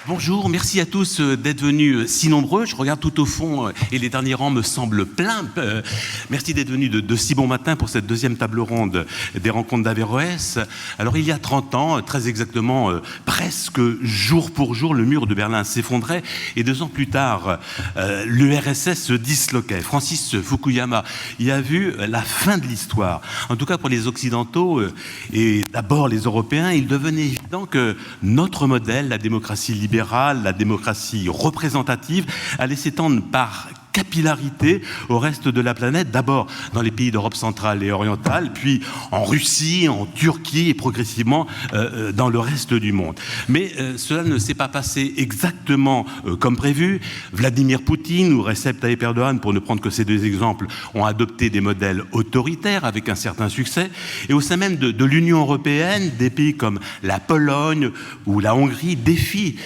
Bonjour, merci à tous d'être venus si nombreux. Je regarde tout au fond et les derniers rangs me semblent pleins. Merci d'être venus de si bon matin pour cette deuxième table ronde des rencontres d'Averroès. Alors il y a 30 ans, très exactement, presque jour pour jour, le mur de Berlin s'effondrait et 2 ans plus tard, l'URSS se disloquait. Francis Fukuyama y a vu la fin de l'histoire. En tout cas pour les Occidentaux et d'abord les Européens, il devenait évident que notre modèle, la démocratie libérale, la démocratie représentative, allait s'étendre par capillarité au reste de la planète, d'abord dans les pays d'Europe centrale et orientale, puis en Russie, en Turquie et progressivement dans le reste du monde. Mais cela ne s'est pas passé exactement comme prévu. Vladimir Poutine ou Recep Tayyip Erdogan, pour ne prendre que ces 2 exemples, ont adopté des modèles autoritaires avec un certain succès. Et au sein même de l'Union européenne, des pays comme la Pologne ou la Hongrie défient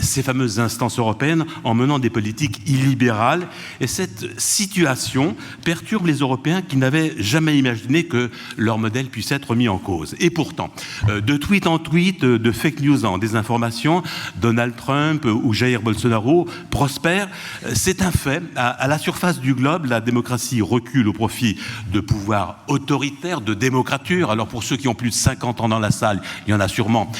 ces fameuses instances européennes en menant des politiques illibérales. Et cette situation perturbe les Européens qui n'avaient jamais imaginé que leur modèle puisse être mis en cause. Et pourtant, de tweet en tweet, de fake news en désinformation, Donald Trump ou Jair Bolsonaro prospèrent. C'est un fait. À la surface du globe, la démocratie recule au profit de pouvoirs autoritaires, de démocrature. Alors pour ceux qui ont plus de 50 ans dans la salle, il y en a sûrement.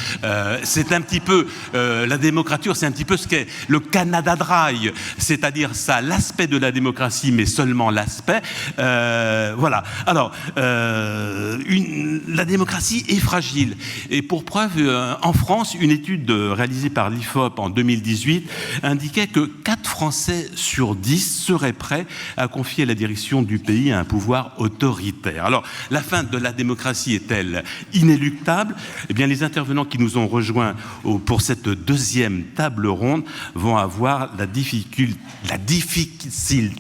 C'est un petit peu, la démocrature, c'est un petit peu ce qu'est le Canada Dry, c'est-à-dire ça, l'aspect de la démocratie, mais seulement l'aspect. Voilà. Alors, la démocratie est fragile. Et pour preuve, en France, une étude réalisée par l'IFOP en 2018 indiquait que 4 Français sur 10 seraient prêts à confier la direction du pays à un pouvoir autoritaire. Alors, la fin de la démocratie est-elle inéluctable ? Eh bien, les intervenants qui nous ont rejoints pour cette deuxième table ronde vont avoir la difficile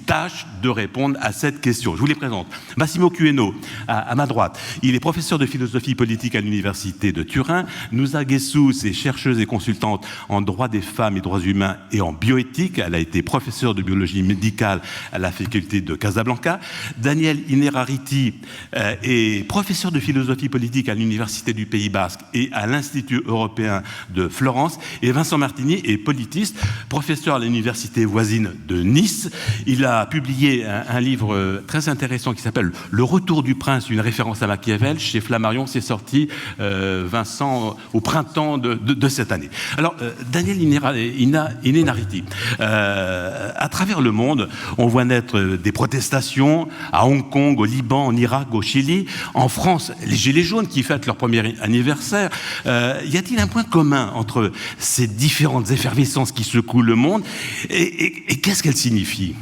tâche de répondre à cette question. Je vous les présente. Massimo Cueno, à ma droite. Il est professeur de philosophie politique à l'Université de Turin. Nusa Guessous est chercheuse et consultante en droit des femmes et droits humains et en bioéthique. Elle a été professeure de biologie médicale à la faculté de Casablanca. Daniel Innerarity est professeur de philosophie politique à l'Université du Pays Basque et à l'Institut européen de Florence. Et Vincent Martini est politiste, professeur à l'université voisine de Nice. Il a publié un livre très intéressant qui s'appelle « Le retour du prince, une référence à Machiavel » chez Flammarion. C'est sorti, Vincent, au printemps de cette année. Alors, Daniel Innerarity, à travers le monde, on voit naître des protestations à Hong Kong, au Liban, en Irak, au Chili. En France, les Gilets jaunes qui fêtent leur premier anniversaire. Y a-t-il un point commun entre ces différentes effervescences qui secouent le monde et qu'est-ce qu'elles signifient ?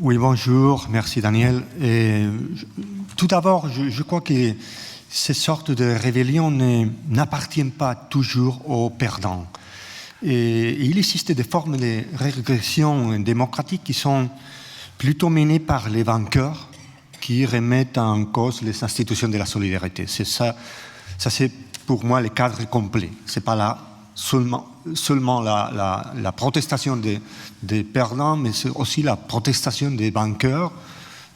Oui, bonjour, merci Daniel. Tout d'abord, je crois que ces sortes de rébellions n'appartiennent pas toujours aux perdants. Et il existe des formes de régression démocratique qui sont plutôt menées par les vainqueurs qui remettent en cause les institutions de la solidarité. C'est ça c'est pour moi le cadre complet. Ce n'est pas là seulement la protestation des perdants, mais c'est aussi la protestation des vainqueurs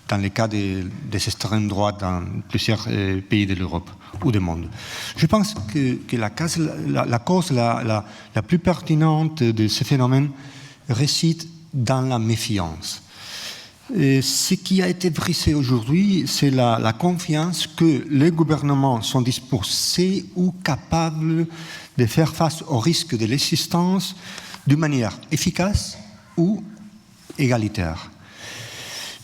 dans le cas des extrêmes droites dans plusieurs pays de l'Europe ou du monde. Je pense que la cause la plus pertinente de ce phénomène réside dans la méfiance. Et ce qui a été brisé aujourd'hui, c'est la confiance que les gouvernements sont disposés ou capables de faire face au risque de l'existence d'une manière efficace ou égalitaire.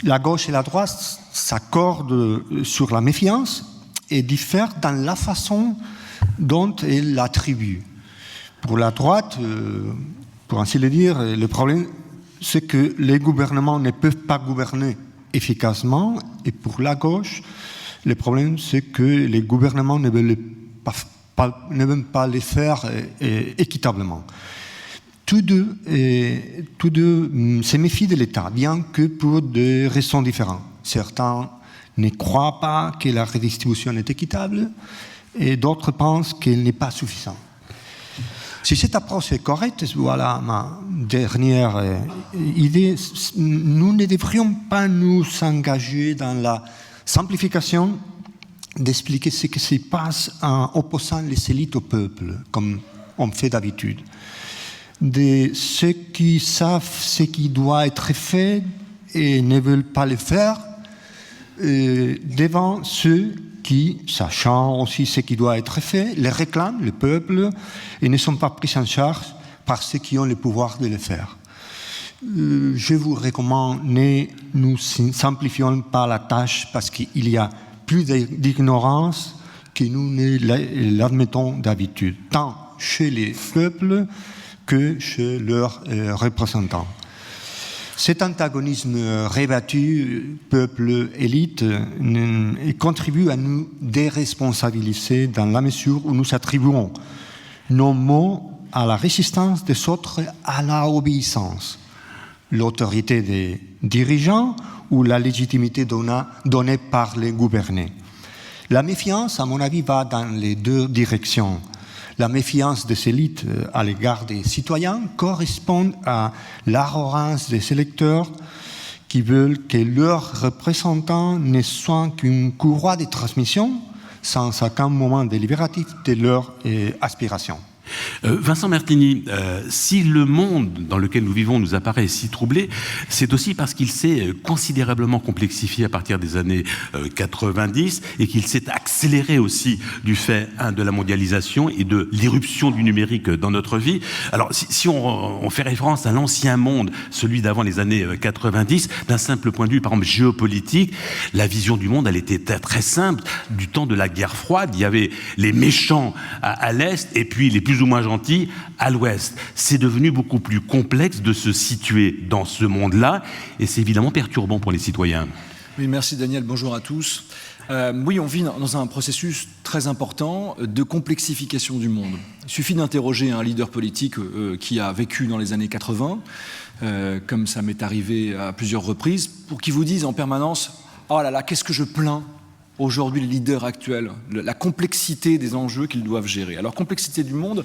La gauche et la droite s'accordent sur la méfiance et diffèrent dans la façon dont elles l'attribuent. Pour la droite, pour ainsi le dire, le problème, c'est que les gouvernements ne peuvent pas gouverner efficacement, et pour la gauche, le problème, c'est que les gouvernements ne veulent pas les faire équitablement. Tous deux se méfient de l'État, bien que pour des raisons différentes. Certains ne croient pas que la redistribution est équitable, et d'autres pensent qu'elle n'est pas suffisante. Si cette approche est correcte, voilà ma dernière idée, nous ne devrions pas nous engager dans la simplification d'expliquer ce qui se passe en opposant les élites au peuple, comme on fait d'habitude. De ceux qui savent ce qui doit être fait et ne veulent pas le faire, devant ceux qui, sachant aussi ce qui doit être fait, les réclament, le peuple, et ne sont pas pris en charge par ceux qui ont le pouvoir de le faire. Je vous recommande, ne nous simplifions pas la tâche parce qu'il y a plus d'ignorance que nous ne l'admettons d'habitude, tant chez les peuples que chez leurs représentants. Cet antagonisme rébattu, peuple-élite, contribue à nous déresponsabiliser dans la mesure où nous attribuons nos mots à la résistance des autres, à la obéissance, l'autorité des dirigeants ou la légitimité donnée par les gouvernés. La méfiance, à mon avis, va dans les deux directions. La méfiance des élites à l'égard des citoyens correspond à l'arrogance des électeurs qui veulent que leurs représentants ne soient qu'une courroie de transmission sans aucun moment délibératif de leurs aspirations. Vincent Martini, si le monde dans lequel nous vivons nous apparaît si troublé, c'est aussi parce qu'il s'est considérablement complexifié à partir des années 90 et qu'il s'est accéléré aussi du fait de la mondialisation et de l'irruption du numérique dans notre vie. Alors si on fait référence à l'ancien monde, celui d'avant les années 90, d'un simple point de vue par exemple géopolitique, la vision du monde elle était très simple. Du temps de la guerre froide, il y avait les méchants à l'est et puis les plus ou moins gentils à l'ouest. C'est devenu beaucoup plus complexe de se situer dans ce monde-là et c'est évidemment perturbant pour les citoyens. Oui, merci Daniel, bonjour à tous. Oui, on vit dans un processus très important de complexification du monde. Il suffit d'interroger un leader politique qui a vécu dans les années 80, comme ça m'est arrivé à plusieurs reprises, pour qu'il vous dise en permanence « Oh là là, qu'est-ce que je plains aujourd'hui les leaders actuels, la complexité des enjeux qu'ils doivent gérer. » Alors, complexité du monde,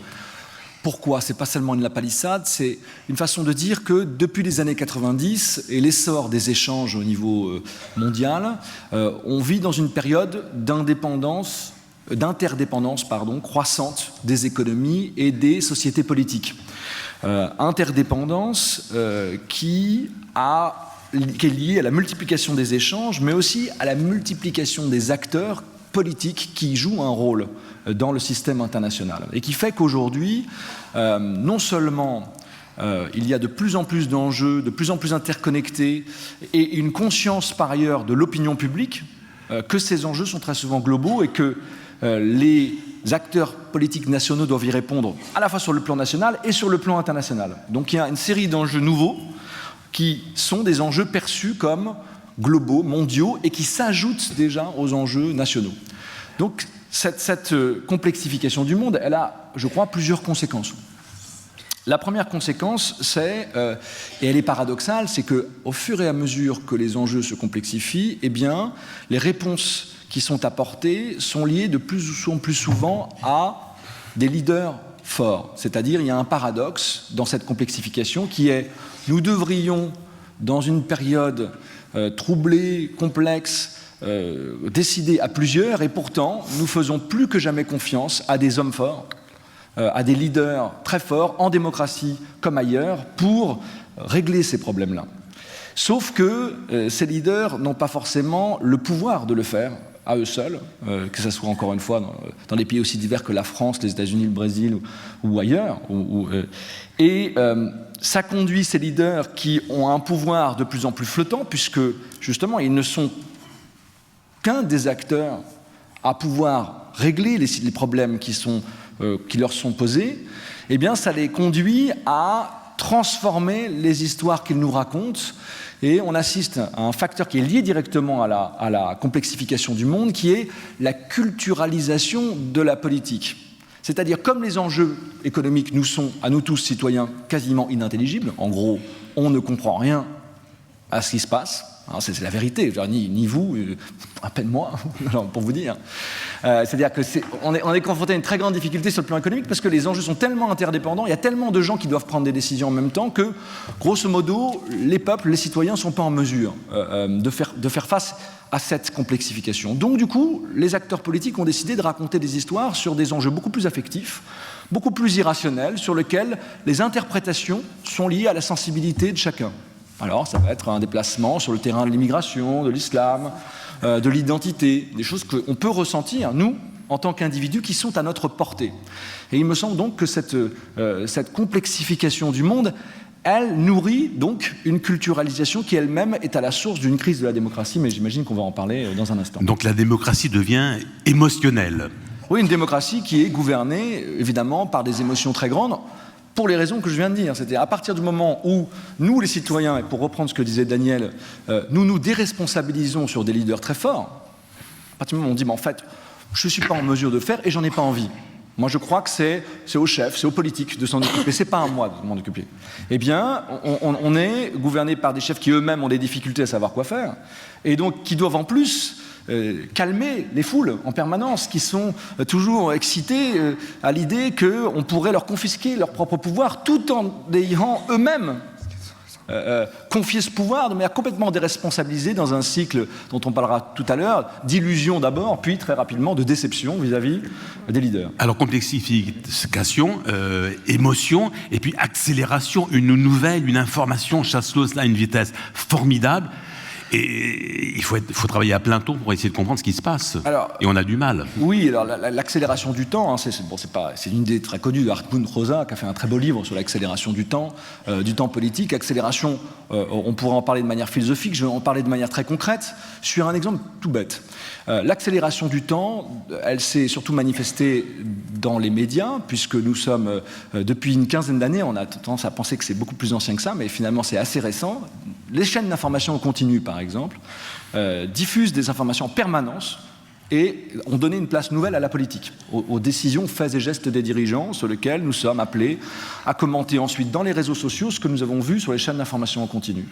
pourquoi ? C'est pas seulement une lapalissade, c'est une façon de dire que depuis les années 90 et l'essor des échanges au niveau mondial, on vit dans une période d'interdépendance croissante des économies et des sociétés politiques. Interdépendance qui est liée à la multiplication des échanges, mais aussi à la multiplication des acteurs politiques qui jouent un rôle dans le système international. Et qui fait qu'aujourd'hui, non seulement il y a de plus en plus d'enjeux, de plus en plus interconnectés, et une conscience par ailleurs de l'opinion publique, que ces enjeux sont très souvent globaux et que les acteurs politiques nationaux doivent y répondre à la fois sur le plan national et sur le plan international. Donc il y a une série d'enjeux nouveaux qui sont des enjeux perçus comme globaux, mondiaux, et qui s'ajoutent déjà aux enjeux nationaux. Donc cette complexification du monde, elle a, je crois, plusieurs conséquences. La première conséquence, c'est, et elle est paradoxale, c'est qu'au fur et à mesure que les enjeux se complexifient, eh bien, les réponses qui sont apportées sont liées de plus en plus souvent à des leaders forts. C'est-à-dire, il y a un paradoxe dans cette complexification qui est nous devrions, dans une période troublée, complexe, décider à plusieurs, et pourtant, nous faisons plus que jamais confiance à des hommes forts, à des leaders très forts, en démocratie comme ailleurs, pour régler ces problèmes-là. Sauf que ces leaders n'ont pas forcément le pouvoir de le faire à eux seuls, que ce soit encore une fois dans des pays aussi divers que la France, les États-Unis, le Brésil ou ailleurs. Ça conduit ces leaders qui ont un pouvoir de plus en plus flottant, puisque justement ils ne sont qu'un des acteurs à pouvoir régler les problèmes qui leur sont posés. Eh bien, ça les conduit à transformer les histoires qu'ils nous racontent. Et on assiste à un facteur qui est lié directement à la complexification du monde, qui est la culturalisation de la politique. C'est-à-dire, comme les enjeux économiques nous sont, à nous tous, citoyens, quasiment inintelligibles, en gros, on ne comprend rien à ce qui se passe, Hein, c'est la vérité, je veux dire, ni vous, à peine moi, pour vous dire. C'est-à-dire qu'on est confronté à une très grande difficulté sur le plan économique parce que les enjeux sont tellement interdépendants, il y a tellement de gens qui doivent prendre des décisions en même temps que, grosso modo, les peuples, les citoyens ne sont pas en mesure de faire face à cette complexification. Donc, du coup, les acteurs politiques ont décidé de raconter des histoires sur des enjeux beaucoup plus affectifs, beaucoup plus irrationnels, sur lesquels les interprétations sont liées à la sensibilité de chacun. Alors, ça va être un déplacement sur le terrain de l'immigration, de l'islam, de l'identité, des choses qu'on peut ressentir, nous, en tant qu'individus qui sont à notre portée. Et il me semble donc que cette complexification du monde, elle nourrit donc une culturalisation qui elle-même est à la source d'une crise de la démocratie, mais j'imagine qu'on va en parler dans un instant. Donc la démocratie devient émotionnelle. Oui, une démocratie qui est gouvernée, évidemment, par des émotions très grandes, pour les raisons que je viens de dire. C'est-à-dire à partir du moment où nous, les citoyens, et pour reprendre ce que disait Daniel, nous nous déresponsabilisons sur des leaders très forts, à partir du moment où on dit, mais en fait, je ne suis pas en mesure de le faire et j'en ai pas envie. Moi, je crois que c'est aux chefs, c'est aux politiques de s'en occuper. C'est pas à moi de m'en occuper. Eh bien, on est gouverné par des chefs qui eux-mêmes ont des difficultés à savoir quoi faire, et donc qui doivent en plus calmer les foules en permanence, qui sont toujours excitées à l'idée qu'on pourrait leur confisquer leur propre pouvoir, tout en ayant eux-mêmes confier ce pouvoir de manière complètement déresponsabilisée dans un cycle dont on parlera tout à l'heure, d'illusion d'abord, puis très rapidement de déception vis-à-vis des leaders. Alors complexification, émotion, et puis accélération, une information chasseuse à une vitesse formidable. Et il faut travailler à plein temps pour essayer de comprendre ce qui se passe. Alors, et on a du mal. Oui, alors l'accélération du temps, hein, c'est une idée très connue d'Hartmut Rosa, qui a fait un très beau livre sur l'accélération du temps politique. Accélération, on pourrait en parler de manière philosophique, je vais en parler de manière très concrète, sur un exemple tout bête. L'accélération du temps, elle s'est surtout manifestée dans les médias, puisque nous sommes, depuis une quinzaine d'années, on a tendance à penser que c'est beaucoup plus ancien que ça, mais finalement c'est assez récent. Les chaînes d'information en continu, par exemple, diffusent des informations en permanence et ont donné une place nouvelle à la politique, aux décisions, faits et gestes des dirigeants, sur lesquels nous sommes appelés à commenter ensuite dans les réseaux sociaux ce que nous avons vu sur les chaînes d'information en continu.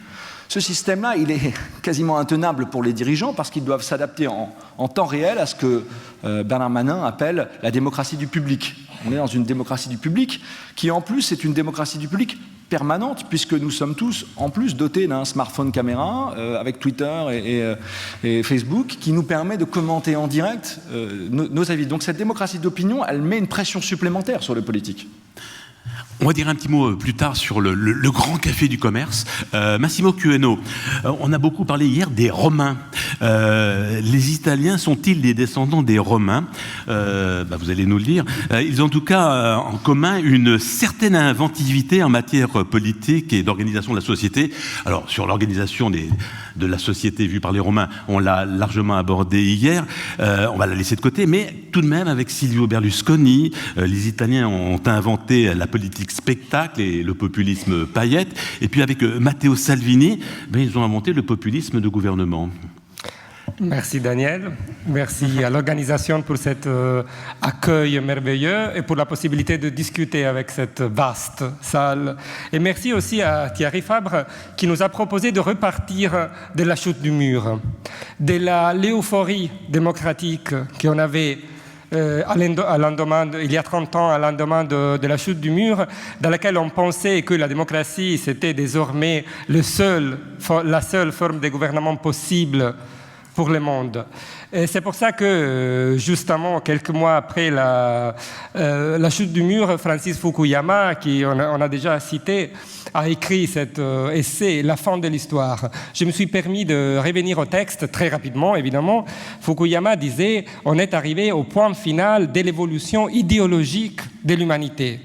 Ce système-là, il est quasiment intenable pour les dirigeants parce qu'ils doivent s'adapter en temps réel à ce que Bernard Manin appelle la démocratie du public. On est dans une démocratie du public qui, en plus, est une démocratie du public permanente, puisque nous sommes tous, en plus, dotés d'un smartphone caméra avec Twitter et Facebook, qui nous permet de commenter en direct nos avis. Donc cette démocratie d'opinion, elle met une pression supplémentaire sur le politique. On va dire un petit mot plus tard sur le grand café du commerce. Massimo Cueno, on a beaucoup parlé hier des Romains. Les Italiens sont-ils des descendants des Romains ? Vous allez nous le dire. Ils ont en tout cas en commun une certaine inventivité en matière politique et d'organisation de la société. Alors, sur l'organisation de la société vue par les Romains, on l'a largement abordé hier. On va la laisser de côté, mais tout de même, avec Silvio Berlusconi, les Italiens ont inventé la politique spectacle et le populisme paillette. Et puis avec Matteo Salvini, ils ont inventé le populisme de gouvernement. Merci Daniel, merci à l'organisation pour cet accueil merveilleux et pour la possibilité de discuter avec cette vaste salle. Et merci aussi à Thierry Fabre qui nous a proposé de repartir de la chute du mur, de l'euphorie démocratique qu'on avait il y a 30 ans, à l'endemain de la chute du mur, dans laquelle on pensait que la démocratie, c'était désormais la seule forme de gouvernement possible pour le monde. Et c'est pour ça que, justement, quelques mois après la chute du mur, Francis Fukuyama, on a déjà cité, a écrit cet essai « La fin de l'histoire ». Je me suis permis de revenir au texte très rapidement, évidemment. Fukuyama disait « On est arrivé au point final de l'évolution idéologique de l'humanité ».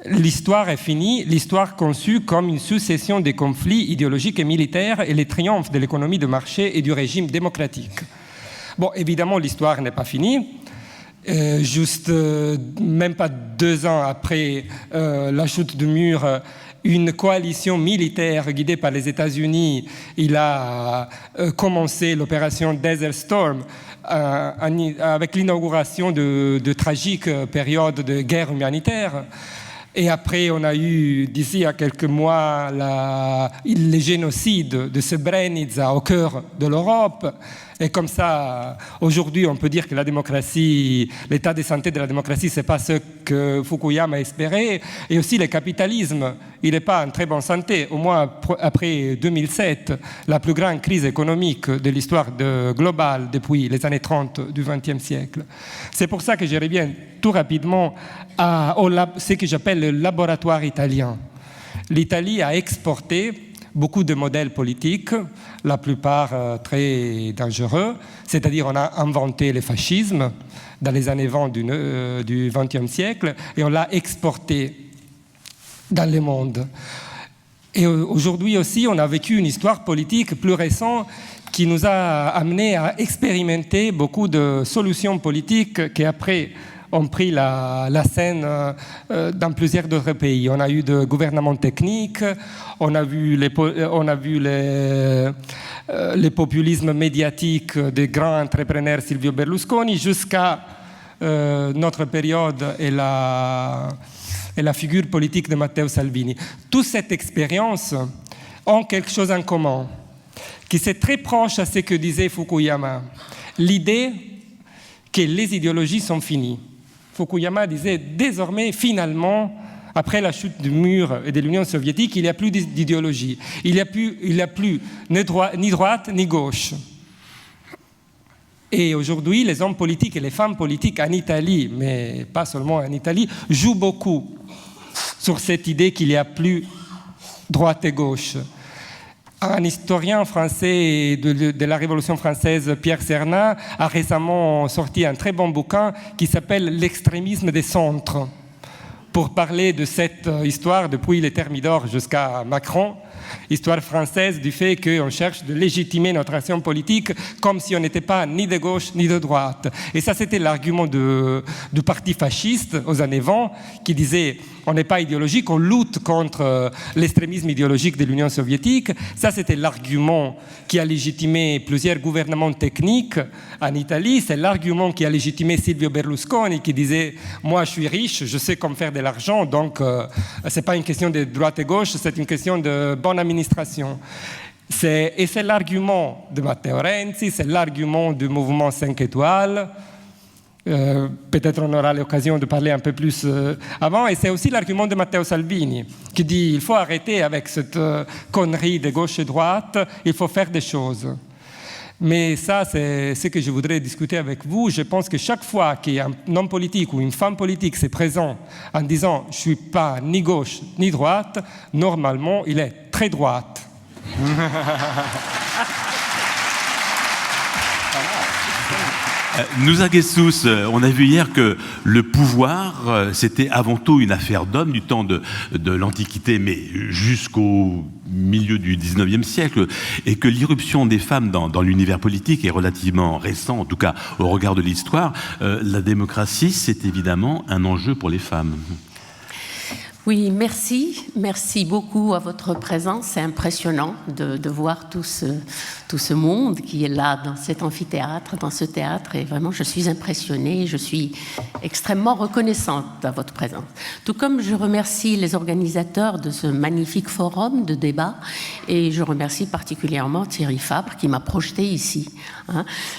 L'histoire est finie, l'histoire conçue comme une succession de conflits idéologiques et militaires et les triomphes de l'économie de marché et du régime démocratique. Bon, évidemment, l'histoire n'est pas finie. Même pas 2 ans après la chute du mur, une coalition militaire guidée par les États-Unis, il a commencé l'opération Desert Storm avec l'inauguration de tragiques périodes de guerre humanitaire. Et après, on a eu, d'ici à quelques mois, le génocide de Srebrenica au cœur de l'Europe. Et comme ça, aujourd'hui, on peut dire que la démocratie, l'état de santé de la démocratie, ce n'est pas ce que Fukuyama espérait. Et aussi le capitalisme, il n'est pas en très bonne santé. Au moins après 2007, la plus grande crise économique de l'histoire globale depuis les années 30 du XXe siècle. C'est pour ça que je reviens tout rapidement à ce que j'appelle le laboratoire italien. L'Italie a exporté beaucoup de modèles politiques, la plupart très dangereux, c'est-à-dire on a inventé le fascisme dans les années 20 du XXe siècle et on l'a exporté dans le monde. Et aujourd'hui aussi, on a vécu une histoire politique plus récente qui nous a amené à expérimenter beaucoup de solutions politiques qui après ont pris la scène dans plusieurs d'autres pays. On a eu des gouvernements techniques, on a vu les populismes médiatiques des grands entrepreneurs Silvio Berlusconi jusqu'à notre période et la figure politique de Matteo Salvini. Toute cette expérience ont quelque chose en commun, qui est très proche à ce que disait Fukuyama. L'idée que les idéologies sont finies. Fukuyama disait désormais, finalement, après la chute du mur et de l'Union soviétique, il n'y a plus d'idéologie. Il n'y a plus ni droite ni gauche. Et aujourd'hui, les hommes politiques et les femmes politiques en Italie, mais pas seulement en Italie, jouent beaucoup sur cette idée qu'il n'y a plus droite et gauche. Un historien français de la Révolution française, Pierre Cernat, a récemment sorti un très bon bouquin qui s'appelle « L'extrémisme des centres » pour parler de cette histoire depuis les Thermidor jusqu'à Macron, histoire française du fait qu'on cherche de légitimer notre action politique comme si on n'était pas ni de gauche ni de droite. Et ça, c'était l'argument du parti fasciste aux années 20 qui disait on n'est pas idéologique, on lutte contre l'extrémisme idéologique de l'Union soviétique. Ça, c'était l'argument qui a légitimé plusieurs gouvernements techniques en Italie. C'est l'argument qui a légitimé Silvio Berlusconi qui disait moi, je suis riche, je sais comment faire de l'argent, donc ce n'est pas une question de droite et gauche, c'est une question de bonne administration. Et c'est l'argument de Matteo Renzi, c'est l'argument du mouvement 5 étoiles. Peut-être on aura l'occasion de parler un peu plus avant. Et c'est aussi l'argument de Matteo Salvini qui dit il faut arrêter avec cette connerie de gauche et droite, il faut faire des choses. Mais ça, c'est ce que je voudrais discuter avec vous. Je pense que chaque fois qu'un homme politique ou une femme politique s'est présent en disant « je ne suis pas ni gauche ni droite », normalement, il est très droite. Nous Gessus, on a vu hier que le pouvoir, c'était avant tout une affaire d'hommes du temps de l'Antiquité, mais jusqu'au milieu du 19e siècle, et que l'irruption des femmes dans l'univers politique est relativement récent, en tout cas au regard de l'histoire. La démocratie, c'est évidemment un enjeu pour les femmes. Oui, merci. Merci beaucoup à votre présence. C'est impressionnant de voir tout ce monde qui est là dans cet amphithéâtre, dans ce théâtre. Et vraiment, je suis impressionnée. Je suis extrêmement reconnaissante à votre présence. Tout comme je remercie les organisateurs de ce magnifique forum de débat. Et je remercie particulièrement Thierry Fabre qui m'a projeté ici,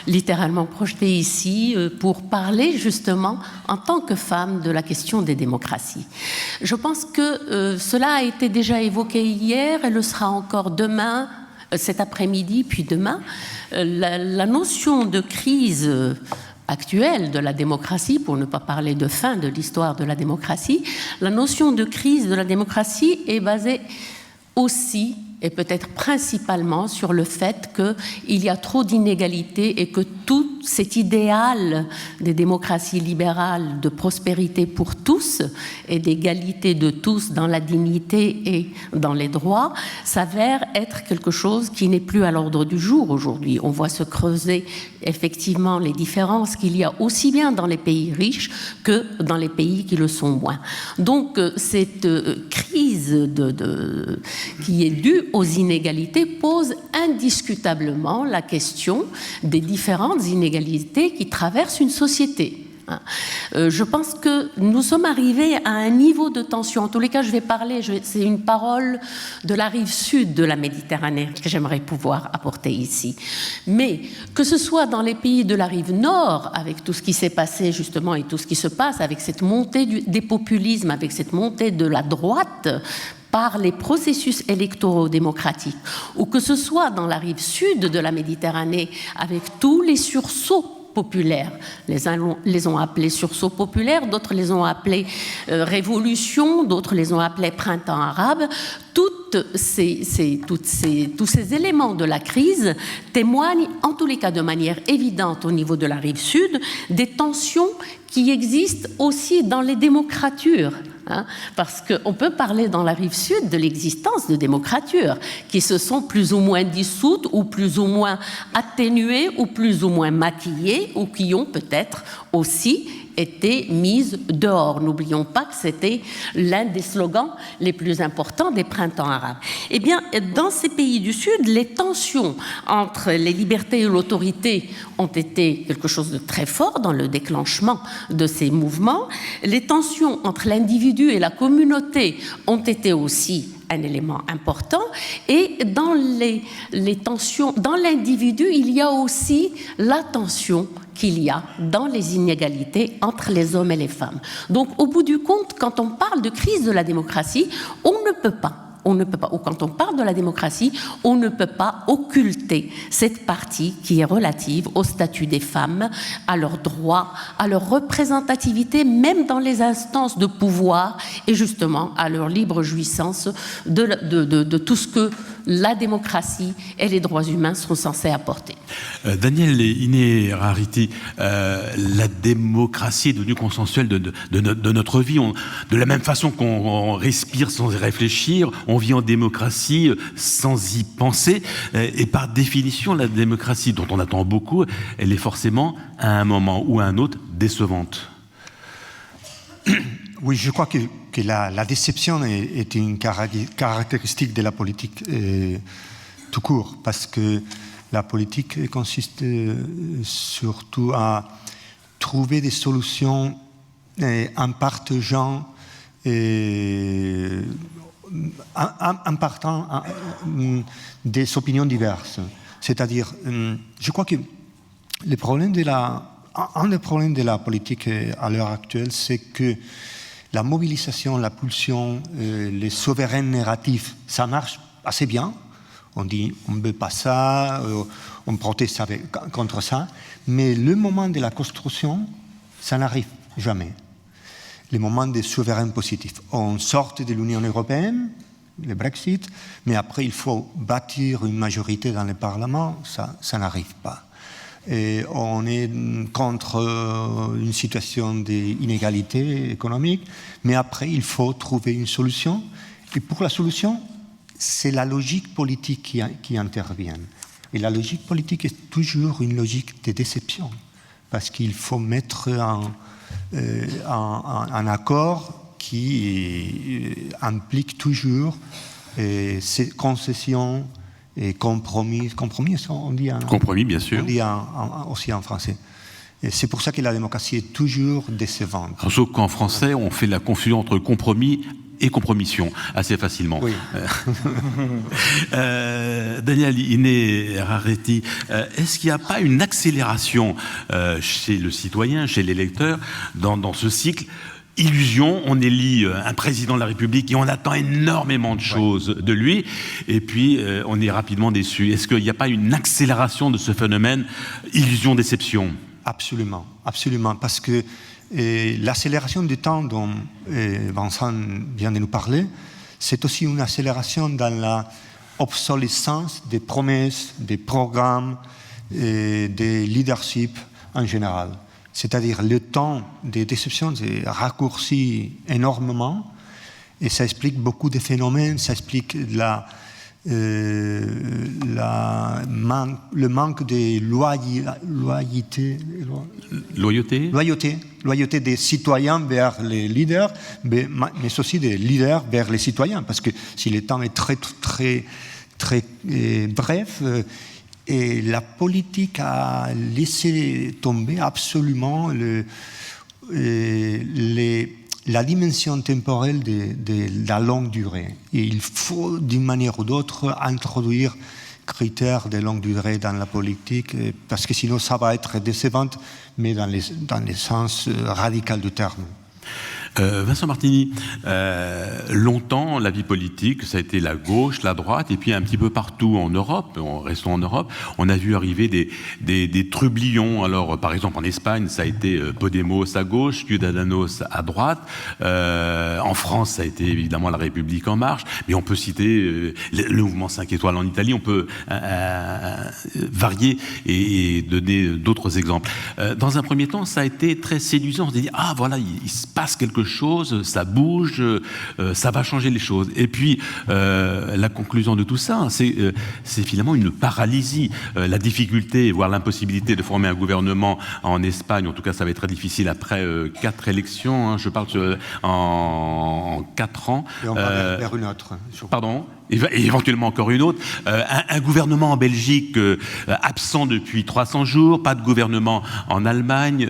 littéralement projeté ici pour parler justement en tant que femme de la question des démocraties. Je pense que cela a été déjà évoqué hier et le sera encore demain, cet après-midi, puis demain. La notion de crise actuelle de la démocratie, pour ne pas parler de fin de l'histoire de la démocratie, la notion de crise de la démocratie est basée aussi et peut-être principalement sur le fait qu'il y a trop d'inégalités et que tout cet idéal des démocraties libérales de prospérité pour tous et d'égalité de tous dans la dignité et dans les droits s'avère être quelque chose qui n'est plus à l'ordre du jour aujourd'hui. On voit se creuser effectivement les différences qu'il y a aussi bien dans les pays riches que dans les pays qui le sont moins. Donc cette crise qui est due aux inégalités pose indiscutablement la question des différentes inégalités qui traversent une société. Je pense que nous sommes arrivés à un niveau de tension. En tous les cas, je vais parler, c'est une parole de la rive sud de la Méditerranée que j'aimerais pouvoir apporter ici. Mais que ce soit dans les pays de la rive nord, avec tout ce qui s'est passé justement et tout ce qui se passe, avec cette montée des populismes, avec cette montée de la droite, par les processus électoraux démocratiques, ou que ce soit dans la rive sud de la Méditerranée, avec tous les sursauts populaires. Les uns les ont appelés sursauts populaires, d'autres les ont appelés révolution, d'autres les ont appelés printemps arabe. Tous ces éléments de la crise témoignent, en tous les cas de manière évidente au niveau de la rive sud, des tensions qui existent aussi dans les démocratures. Parce qu'on peut parler dans la rive sud de l'existence de démocratures qui se sont plus ou moins dissoutes ou plus ou moins atténuées ou plus ou moins maquillées ou qui ont peut-être aussi été mises dehors. N'oublions pas que c'était l'un des slogans les plus importants des printemps arabes. Eh bien, dans ces pays du Sud, les tensions entre les libertés et l'autorité ont été quelque chose de très fort dans le déclenchement de ces mouvements. Les tensions entre l'individu et la communauté ont été aussi un élément important, et dans les tensions, dans l'individu, il y a aussi la tension qu'il y a dans les inégalités entre les hommes et les femmes. Donc, au bout du compte, quand on parle de crise de la démocratie, on ne peut pas, ou quand on parle de la démocratie, on ne peut pas occulter cette partie qui est relative au statut des femmes, à leurs droits, à leur représentativité, même dans les instances de pouvoir, et justement à leur libre jouissance de tout ce que la démocratie et les droits humains sont censés apporter. Daniel Innerarity, la démocratie est devenue consensuelle de notre vie. De la même façon qu'on respire sans y réfléchir, on vit en démocratie sans y penser. Et par définition, la démocratie, dont on attend beaucoup, elle est forcément, à un moment ou à un autre, décevante. Oui, je crois que la déception est une caractéristique de la politique tout court, parce que la politique consiste surtout à trouver des solutions en partageant, en partant des opinions diverses. C'est-à-dire, je crois que un des problèmes de la politique à l'heure actuelle, c'est que la mobilisation, la pulsion, les souverains narratifs, ça marche assez bien. On dit on ne veut pas ça, on proteste contre ça, mais le moment de la construction, ça n'arrive jamais. Le moment des souverains positifs. On sort de l'Union européenne, le Brexit, mais après il faut bâtir une majorité dans le Parlement, ça n'arrive pas. Et on est contre une situation d'inégalité économique, mais après il faut trouver une solution. Et pour la solution, c'est la logique politique qui intervient. Et la logique politique est toujours une logique de déception, parce qu'il faut mettre un accord qui implique toujours ces concessions et compromis, on dit compromis, bien sûr. On dit aussi en français. Et c'est pour ça que la démocratie est toujours décevante. Sauf qu'en français, on fait la confusion entre compromis et compromission assez facilement. Oui. Daniel Innerarity, est-ce qu'il n'y a pas une accélération chez le citoyen, chez l'électeur, dans ce cycle? Illusion, on élit un président de la République et on attend énormément de choses de lui, et puis on est rapidement déçu. Est-ce qu'il n'y a pas une accélération de ce phénomène illusion-déception? Absolument, absolument, parce que l'accélération du temps dont Vincent vient de nous parler, c'est aussi une accélération dans l'obsolescence des promesses, des programmes, des leaderships en général. C'est-à-dire le temps des déceptions est raccourci énormément, et ça explique beaucoup de phénomènes, ça explique le manque de loyauté des citoyens vers les leaders, mais aussi des leaders vers les citoyens, parce que si le temps est très, très, très bref, et la politique a laissé tomber absolument la dimension temporelle de la longue durée. Et il faut, d'une manière ou d'autre, introduire critères de longue durée dans la politique, parce que sinon ça va être décevant, mais dans le sens radical du terme. Vincent Martini, longtemps, la vie politique, ça a été la gauche, la droite, et puis un petit peu partout en Europe, restons en Europe, on a vu arriver des trublions. Alors, par exemple, en Espagne, ça a été Podemos à gauche, Ciudadanos à droite. En France, ça a été évidemment la République en marche, mais on peut citer le mouvement 5 étoiles en Italie, on peut varier et donner d'autres exemples. Dans un premier temps, ça a été très séduisant. On s'est dit, ah voilà, il se passe quelque chose, ça bouge, ça va changer les choses. Et puis, la conclusion de tout ça, c'est finalement une paralysie. La difficulté, voire l'impossibilité de former un gouvernement en Espagne, en tout cas ça va être très difficile après 4 élections, hein, je parle en 4 ans. Et on va vers une autre. Pardon ? Et éventuellement encore une autre. Un gouvernement en Belgique absent depuis 300 jours, pas de gouvernement en Allemagne,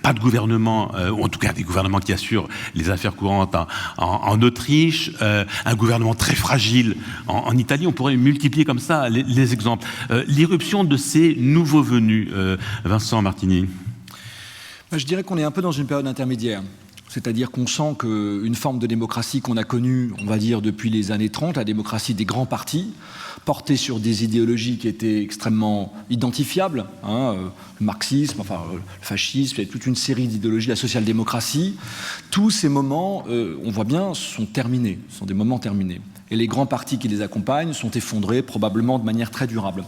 pas de gouvernement, ou en tout cas des gouvernements qui assurent les affaires courantes en Autriche, un gouvernement très fragile en Italie. On pourrait multiplier comme ça les exemples. L'irruption de ces nouveaux venus, Vincent Martini. Je dirais qu'on est un peu dans une période intermédiaire. C'est-à-dire qu'on sent qu'une forme de démocratie qu'on a connue, on va dire, depuis les années 30, la démocratie des grands partis, portée sur des idéologies qui étaient extrêmement identifiables, le marxisme, enfin le fascisme, il y a toute une série d'idéologies, la social-démocratie, tous ces moments, on voit bien, sont terminés, sont des moments terminés. Et les grands partis qui les accompagnent sont effondrés, probablement de manière très durable.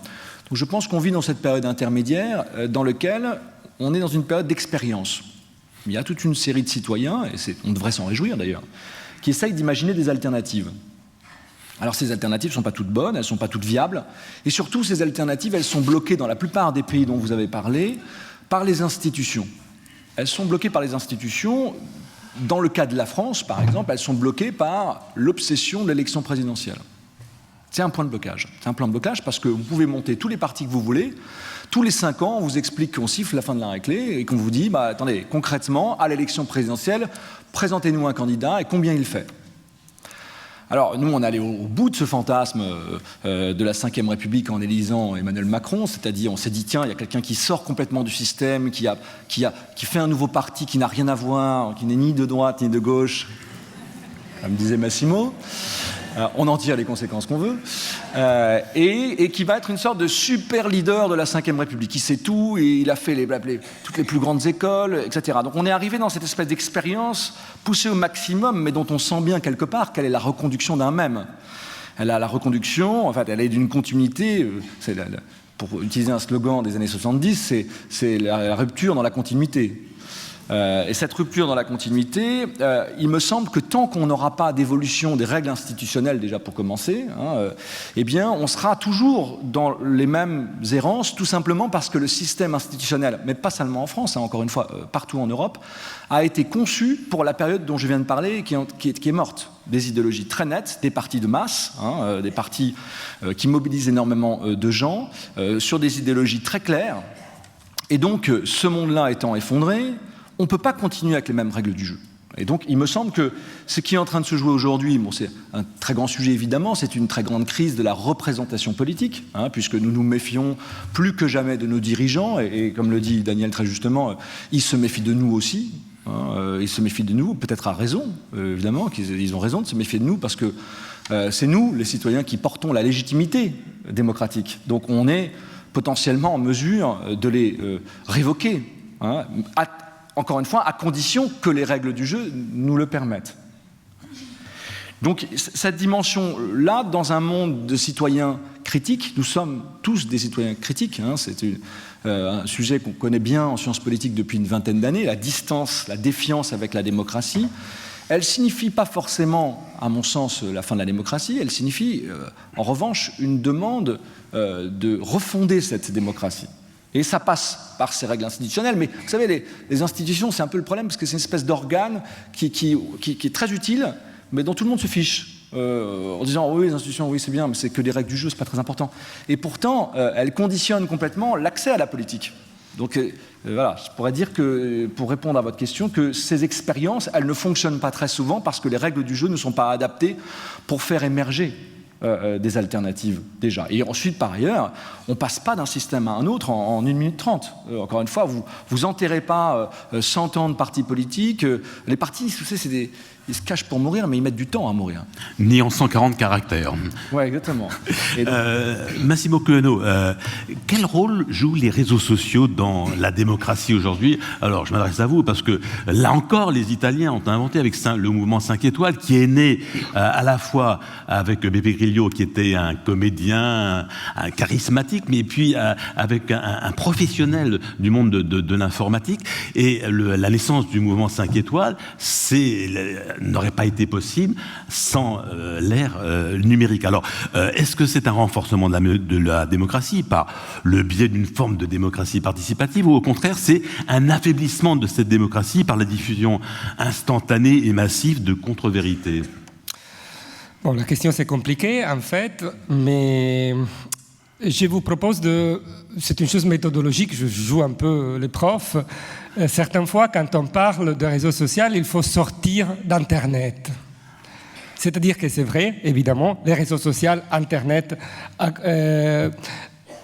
Donc je pense qu'on vit dans cette période intermédiaire dans laquelle on est dans une période d'expérience. Il y a toute une série de citoyens, et on devrait s'en réjouir d'ailleurs, qui essayent d'imaginer des alternatives. Alors ces alternatives ne sont pas toutes bonnes, elles ne sont pas toutes viables, et surtout ces alternatives, elles sont bloquées dans la plupart des pays dont vous avez parlé, par les institutions. Elles sont bloquées par les institutions, dans le cas de la France par exemple, elles sont bloquées par l'obsession de l'élection présidentielle. C'est un point de blocage. C'est un point de blocage parce que vous pouvez monter tous les partis que vous voulez. Tous les 5 ans, on vous explique qu'on siffle la fin de la récré et qu'on vous dit, attendez, concrètement, à l'élection présidentielle, présentez-nous un candidat et combien il fait. Alors, nous, on est allé au bout de ce fantasme de la Ve République en élisant Emmanuel Macron, c'est-à-dire, on s'est dit, tiens, il y a quelqu'un qui sort complètement du système, qui fait un nouveau parti qui n'a rien à voir, qui n'est ni de droite ni de gauche, comme disait Massimo. On en tire les conséquences qu'on veut, et qui va être une sorte de super leader de la Ve République, qui sait tout, et il a fait toutes les plus grandes écoles, etc. Donc on est arrivé dans cette espèce d'expérience poussée au maximum, mais dont on sent bien quelque part qu'elle est la reconduction d'un même. Elle a la reconduction, en fait, elle est d'une continuité, pour utiliser un slogan des années 70, c'est la rupture dans la continuité. Et cette rupture dans la continuité, il me semble que tant qu'on n'aura pas d'évolution des règles institutionnelles, déjà pour commencer, eh bien, on sera toujours dans les mêmes errances, tout simplement parce que le système institutionnel, mais pas seulement en France, encore une fois, partout en Europe, a été conçu pour la période dont je viens de parler, qui est morte. Des idéologies très nettes, des partis de masse, des partis qui mobilisent énormément de gens, sur des idéologies très claires. Et donc, ce monde-là étant effondré, on ne peut pas continuer avec les mêmes règles du jeu. Et donc, il me semble que ce qui est en train de se jouer aujourd'hui, c'est un très grand sujet évidemment, c'est une très grande crise de la représentation politique, puisque nous nous méfions plus que jamais de nos dirigeants, et comme le dit Daniel très justement, ils se méfient de nous aussi. Ils se méfient de nous, peut-être à raison, évidemment, qu'ils ont raison de se méfier de nous, parce que c'est nous, les citoyens, qui portons la légitimité démocratique. Donc, on est potentiellement en mesure de les révoquer, encore une fois, à condition que les règles du jeu nous le permettent. Donc, cette dimension-là, dans un monde de citoyens critiques, nous sommes tous des citoyens critiques, c'est un sujet qu'on connaît bien en sciences politiques depuis une vingtaine d'années, la distance, la défiance avec la démocratie. Elle ne signifie pas forcément, à mon sens, la fin de la démocratie, elle signifie, en revanche, une demande de refonder cette démocratie. Et ça passe par ces règles institutionnelles. Mais vous savez, les institutions, c'est un peu le problème, parce que c'est une espèce d'organe qui est très utile, mais dont tout le monde se fiche. En disant, oui, les institutions, oui, c'est bien, mais c'est que des règles du jeu, c'est pas très important. Et pourtant, elles conditionnent complètement l'accès à la politique. Donc voilà, je pourrais dire que, pour répondre à votre question, que ces expériences, elles ne fonctionnent pas très souvent parce que les règles du jeu ne sont pas adaptées pour faire émerger des alternatives déjà. Et ensuite, par ailleurs, on ne passe pas d'un système à un autre en 1 minute 30. Encore une fois, vous enterrez pas 100 ans de partis politiques. Les partis, vous savez, ils se cachent pour mourir, mais ils mettent du temps à mourir. Ni en 140 caractères. Oui, exactement. Et donc, Massimo Coeno, quel rôle jouent les réseaux sociaux dans la démocratie aujourd'hui? Alors, je m'adresse à vous, parce que là encore, les Italiens ont inventé avec le mouvement 5 étoiles, qui est né à la fois avec Beppe Grillo, qui était un comédien, un charismatique, mais puis avec un professionnel du monde de l'informatique. Et la naissance du mouvement 5 étoiles, n'aurait pas été possible sans l'ère numérique. Alors, est-ce que c'est un renforcement de la démocratie par le biais d'une forme de démocratie participative, ou au contraire, c'est un affaiblissement de cette démocratie par la diffusion instantanée et massive de contre-vérités? Bon, la question c'est compliqué en fait, mais je vous propose c'est une chose méthodologique, je joue un peu les profs. Certaines fois, quand on parle de réseaux sociaux, il faut sortir d'Internet. C'est-à-dire que c'est vrai, évidemment, les réseaux sociaux, Internet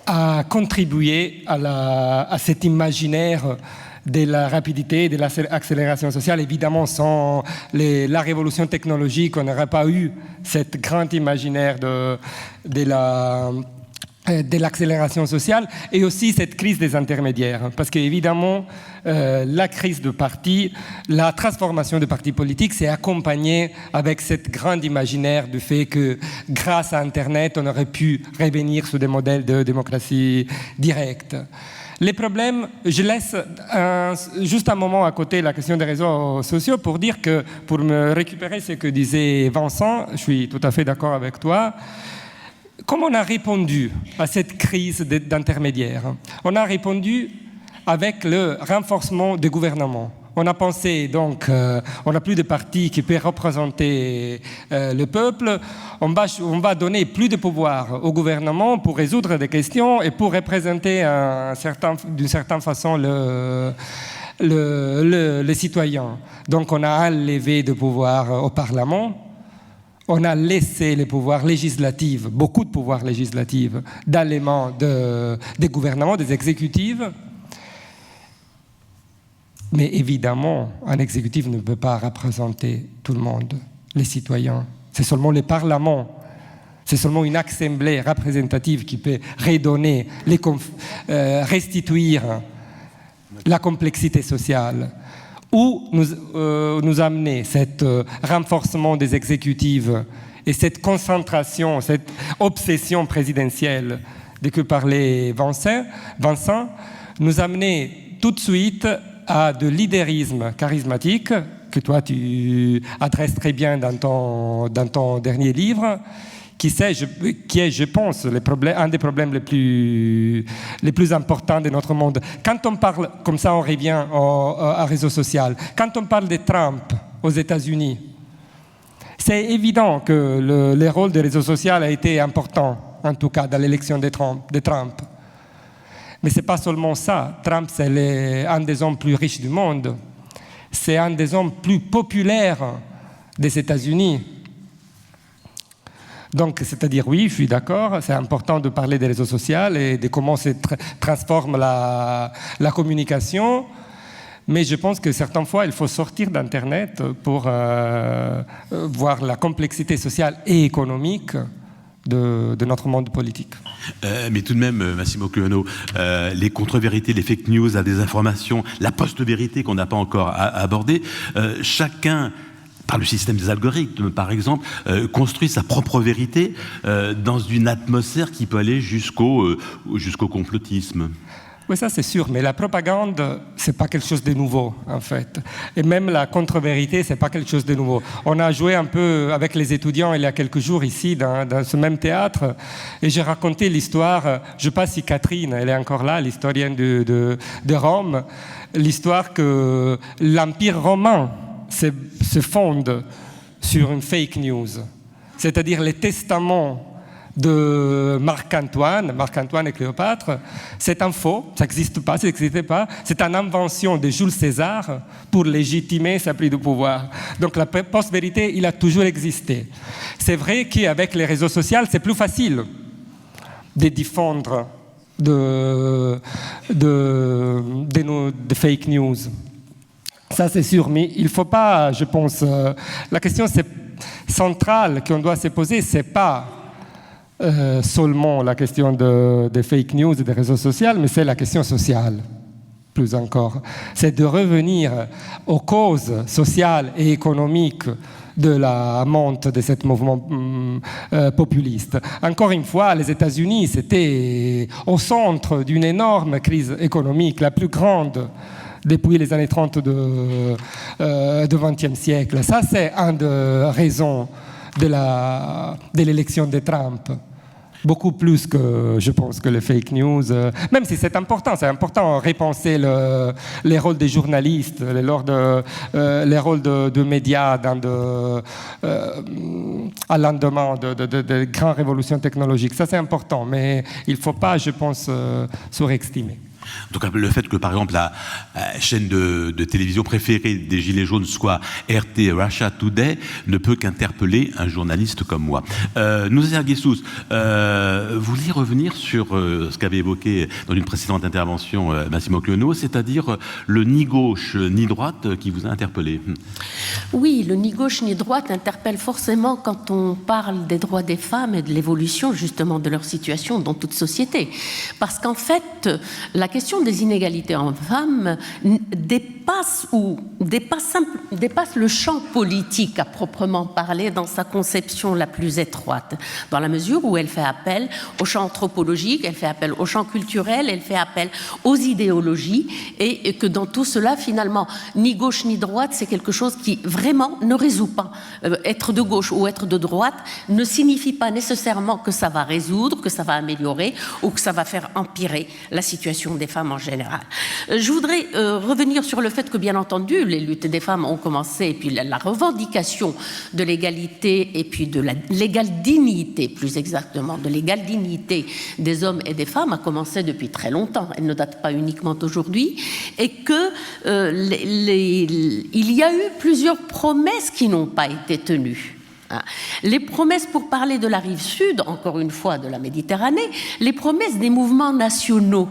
a contribué à cet imaginaire de la rapidité, de l'accélération sociale. Évidemment, sans la révolution technologique, on n'aurait pas eu cet grand imaginaire de l'accélération sociale, et aussi cette crise des intermédiaires. Parce qu'évidemment, la crise de partis, la transformation des partis politiques s'est accompagnée avec cette grande imaginaire du fait que grâce à Internet, on aurait pu revenir sur des modèles de démocratie directe. Les problèmes, je laisse juste un moment à côté la question des réseaux sociaux pour dire que, pour me récupérer ce que disait Vincent, je suis tout à fait d'accord avec toi. Comment on a répondu à cette crise d'intermédiaires? On a répondu avec le renforcement des gouvernements. On a pensé, donc, on n'a plus de partis qui peuvent représenter le peuple. On va donner plus de pouvoir au gouvernement pour résoudre des questions et pour représenter d'une certaine façon les citoyens. Donc, on a enlevé de pouvoir au Parlement. On a laissé les pouvoirs législatifs, beaucoup de pouvoirs législatifs, dans les mains des gouvernements, des exécutifs. Mais évidemment, un exécutif ne peut pas représenter tout le monde, les citoyens. C'est seulement le Parlement, c'est seulement une assemblée représentative qui peut redonner, restituer la complexité sociale. Où nous amener ce renforcement des exécutifs et cette concentration, cette obsession présidentielle de que parlait Vincent, nous amener tout de suite à de leaderisme charismatique, que toi tu adresses très bien dans ton dernier livre, qui est, je pense, un des problèmes les plus importants de notre monde. Quand on parle, comme ça on revient au réseau social, quand on parle de Trump aux États-Unis, c'est évident que le rôle des réseaux sociaux a été important, en tout cas dans l'élection de Trump. Mais ce n'est pas seulement ça. Trump, c'est un des hommes plus riches du monde. C'est un des hommes plus populaires des États-Unis. Donc, c'est-à-dire, oui, je suis d'accord, c'est important de parler des réseaux sociaux et de comment se transforme la communication, mais je pense que certaines fois, il faut sortir d'Internet pour voir la complexité sociale et économique de notre monde politique. Mais tout de même, Massimo Coeno, les contre-vérités, les fake news, la désinformation, la post-vérité qu'on n'a pas encore abordée, chacun, par le système des algorithmes, par exemple, construit sa propre vérité dans une atmosphère qui peut aller jusqu'au complotisme. Oui, ça c'est sûr, mais la propagande, c'est pas quelque chose de nouveau, en fait. Et même la contre-vérité, c'est pas quelque chose de nouveau. On a joué un peu avec les étudiants il y a quelques jours ici, dans ce même théâtre, et j'ai raconté l'histoire, je ne sais pas si Catherine, elle est encore là, l'historienne de Rome, l'histoire que l'Empire romain se fonde sur une fake news, c'est-à-dire les testaments de Marc-Antoine et Cléopâtre, c'est un faux, ça n'existe pas, ça n'existait pas, c'est une invention de Jules César pour légitimer sa prise de pouvoir. Donc la post-vérité, il a toujours existé. C'est vrai qu'avec les réseaux sociaux, c'est plus facile de diffondre de fake news. Ça, c'est sûr, mais il ne faut pas, je pense, la question centrale qu'on doit se poser, ce n'est pas seulement la question des fake news et des réseaux sociaux, mais c'est la question sociale, plus encore. C'est de revenir aux causes sociales et économiques de la montée de ce mouvement populiste. Encore une fois, les États-Unis, c'était au centre d'une énorme crise économique, la plus grande depuis les années 30 du XXe siècle. Ça, c'est une des raisons de l'élection de Trump. Beaucoup plus que, je pense, que les fake news. Même si c'est important de repenser les rôles des journalistes, les rôles de médias à l'endemain de grandes révolutions technologiques. Ça, c'est important, mais il ne faut pas, je pense, surestimer. Donc le fait que, par exemple, la chaîne de télévision préférée des Gilets jaunes soit RT, Russia Today, ne peut qu'interpeller un journaliste comme moi. Nouzair Guessous, vous vouliez revenir sur ce qu'avait évoqué dans une précédente intervention Massimo Cluono, c'est-à-dire le ni gauche ni droite qui vous a interpellé. Oui, le ni gauche ni droite interpelle forcément quand on parle des droits des femmes et de l'évolution justement de leur situation dans toute société. Parce qu'en fait, la question des inégalités en femmes dépasse le champ politique à proprement parler dans sa conception la plus étroite, dans la mesure où elle fait appel au champ anthropologique, elle fait appel au champ culturel, elle fait appel aux idéologies, et que dans tout cela, finalement, ni gauche ni droite, c'est quelque chose qui vraiment ne résout pas. Être de gauche ou être de droite ne signifie pas nécessairement que ça va résoudre, que ça va améliorer ou que ça va faire empirer la situation des femmes en général. Je voudrais revenir sur le fait que, bien entendu, les luttes des femmes ont commencé, et puis la revendication de l'égalité et puis de l'égale dignité, plus exactement, de l'égale dignité des hommes et des femmes a commencé depuis très longtemps. Elle ne date pas uniquement d'aujourd'hui, et que il y a eu plusieurs promesses qui n'ont pas été tenues. Les promesses, pour parler de la rive sud, encore une fois de la Méditerranée, les promesses des mouvements nationaux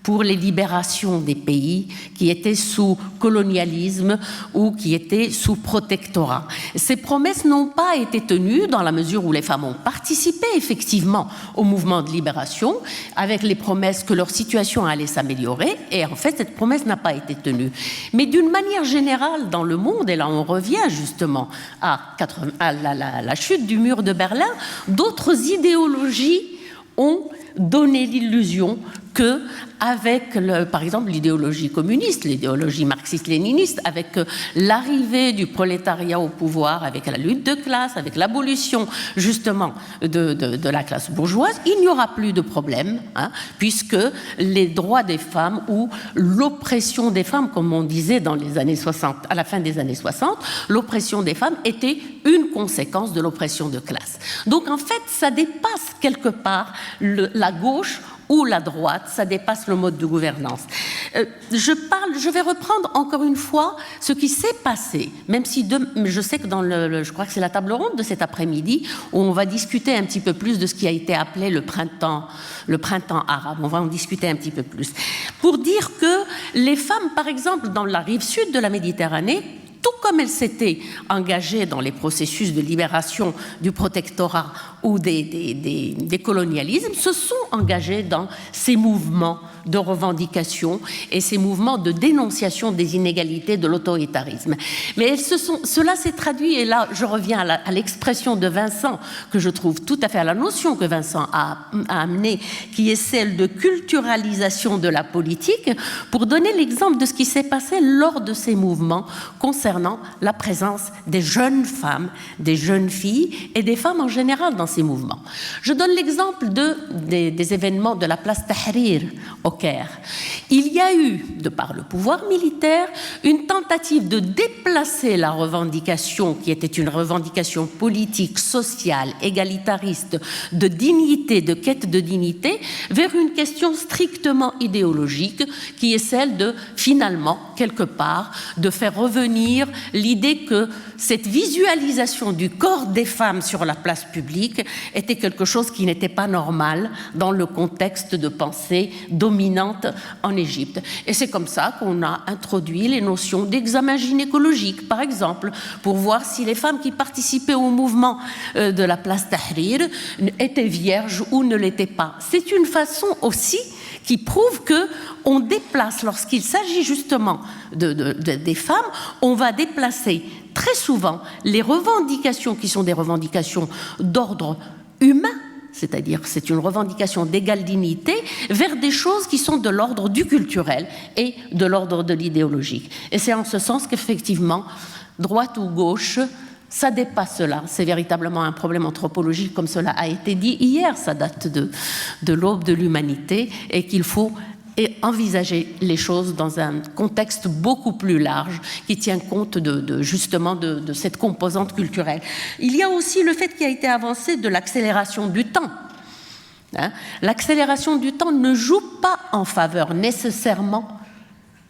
pour les libérations des pays qui étaient sous colonialisme ou qui étaient sous protectorat. Ces promesses n'ont pas été tenues dans la mesure où les femmes ont participé effectivement au mouvement de libération avec les promesses que leur situation allait s'améliorer, et en fait cette promesse n'a pas été tenue. Mais d'une manière générale dans le monde, et là on revient justement à la chute du mur de Berlin, d'autres idéologies ont donné l'illusion que, avec par exemple l'idéologie communiste, l'idéologie marxiste-léniniste, avec l'arrivée du prolétariat au pouvoir, avec la lutte de classe, avec l'abolition justement de la classe bourgeoise, il n'y aura plus de problème, puisque les droits des femmes ou l'oppression des femmes, comme on disait dans les années 60, à la fin des années 60, l'oppression des femmes était une conséquence de l'oppression de classe. Donc en fait, ça dépasse quelque part la gauche ou la droite, ça dépasse le mode de gouvernance. Je vais reprendre encore une fois ce qui s'est passé, même si je sais que je crois que c'est la table ronde de cet après-midi où on va discuter un petit peu plus de ce qui a été appelé le printemps arabe. On va en discuter un petit peu plus. Pour dire que les femmes, par exemple, dans la rive sud de la Méditerranée, tout comme elles s'étaient engagées dans les processus de libération du protectorat ou des colonialismes, se sont engagées dans ces mouvements de revendication et ces mouvements de dénonciation des inégalités de l'autoritarisme. Mais cela s'est traduit, et là je reviens à l'expression de Vincent, que je trouve tout à fait, à la notion que Vincent a amenée, qui est celle de culturalisation de la politique, pour donner l'exemple de ce qui s'est passé lors de ces mouvements concernant évidemment la présence des jeunes femmes, des jeunes filles et des femmes en général dans ces mouvements. Je donne l'exemple des événements de la place Tahrir au Caire. Il y a eu, de par le pouvoir militaire, une tentative de déplacer la revendication, qui était une revendication politique, sociale, égalitariste, de dignité, de quête de dignité, vers une question strictement idéologique, qui est celle de, finalement, quelque part, de faire revenir l'idée que cette visualisation du corps des femmes sur la place publique était quelque chose qui n'était pas normal dans le contexte de pensée dominante en Égypte. Et c'est comme ça qu'on a introduit les notions d'examen gynécologique, par exemple, pour voir si les femmes qui participaient au mouvement de la place Tahrir étaient vierges ou ne l'étaient pas. C'est une façon aussi qui prouve qu'on déplace, lorsqu'il s'agit justement des femmes, on va déplacer très souvent les revendications qui sont des revendications d'ordre humain, c'est-à-dire c'est une revendication d'égale dignité, vers des choses qui sont de l'ordre du culturel et de l'ordre de l'idéologique. Et c'est en ce sens qu'effectivement, droite ou gauche, ça dépasse cela. C'est véritablement un problème anthropologique, comme cela a été dit hier. Ça date de l'aube de l'humanité et qu'il faut envisager les choses dans un contexte beaucoup plus large qui tient compte justement de cette composante culturelle. Il y a aussi le fait qui a été avancé de l'accélération du temps. L'accélération du temps ne joue pas en faveur nécessairement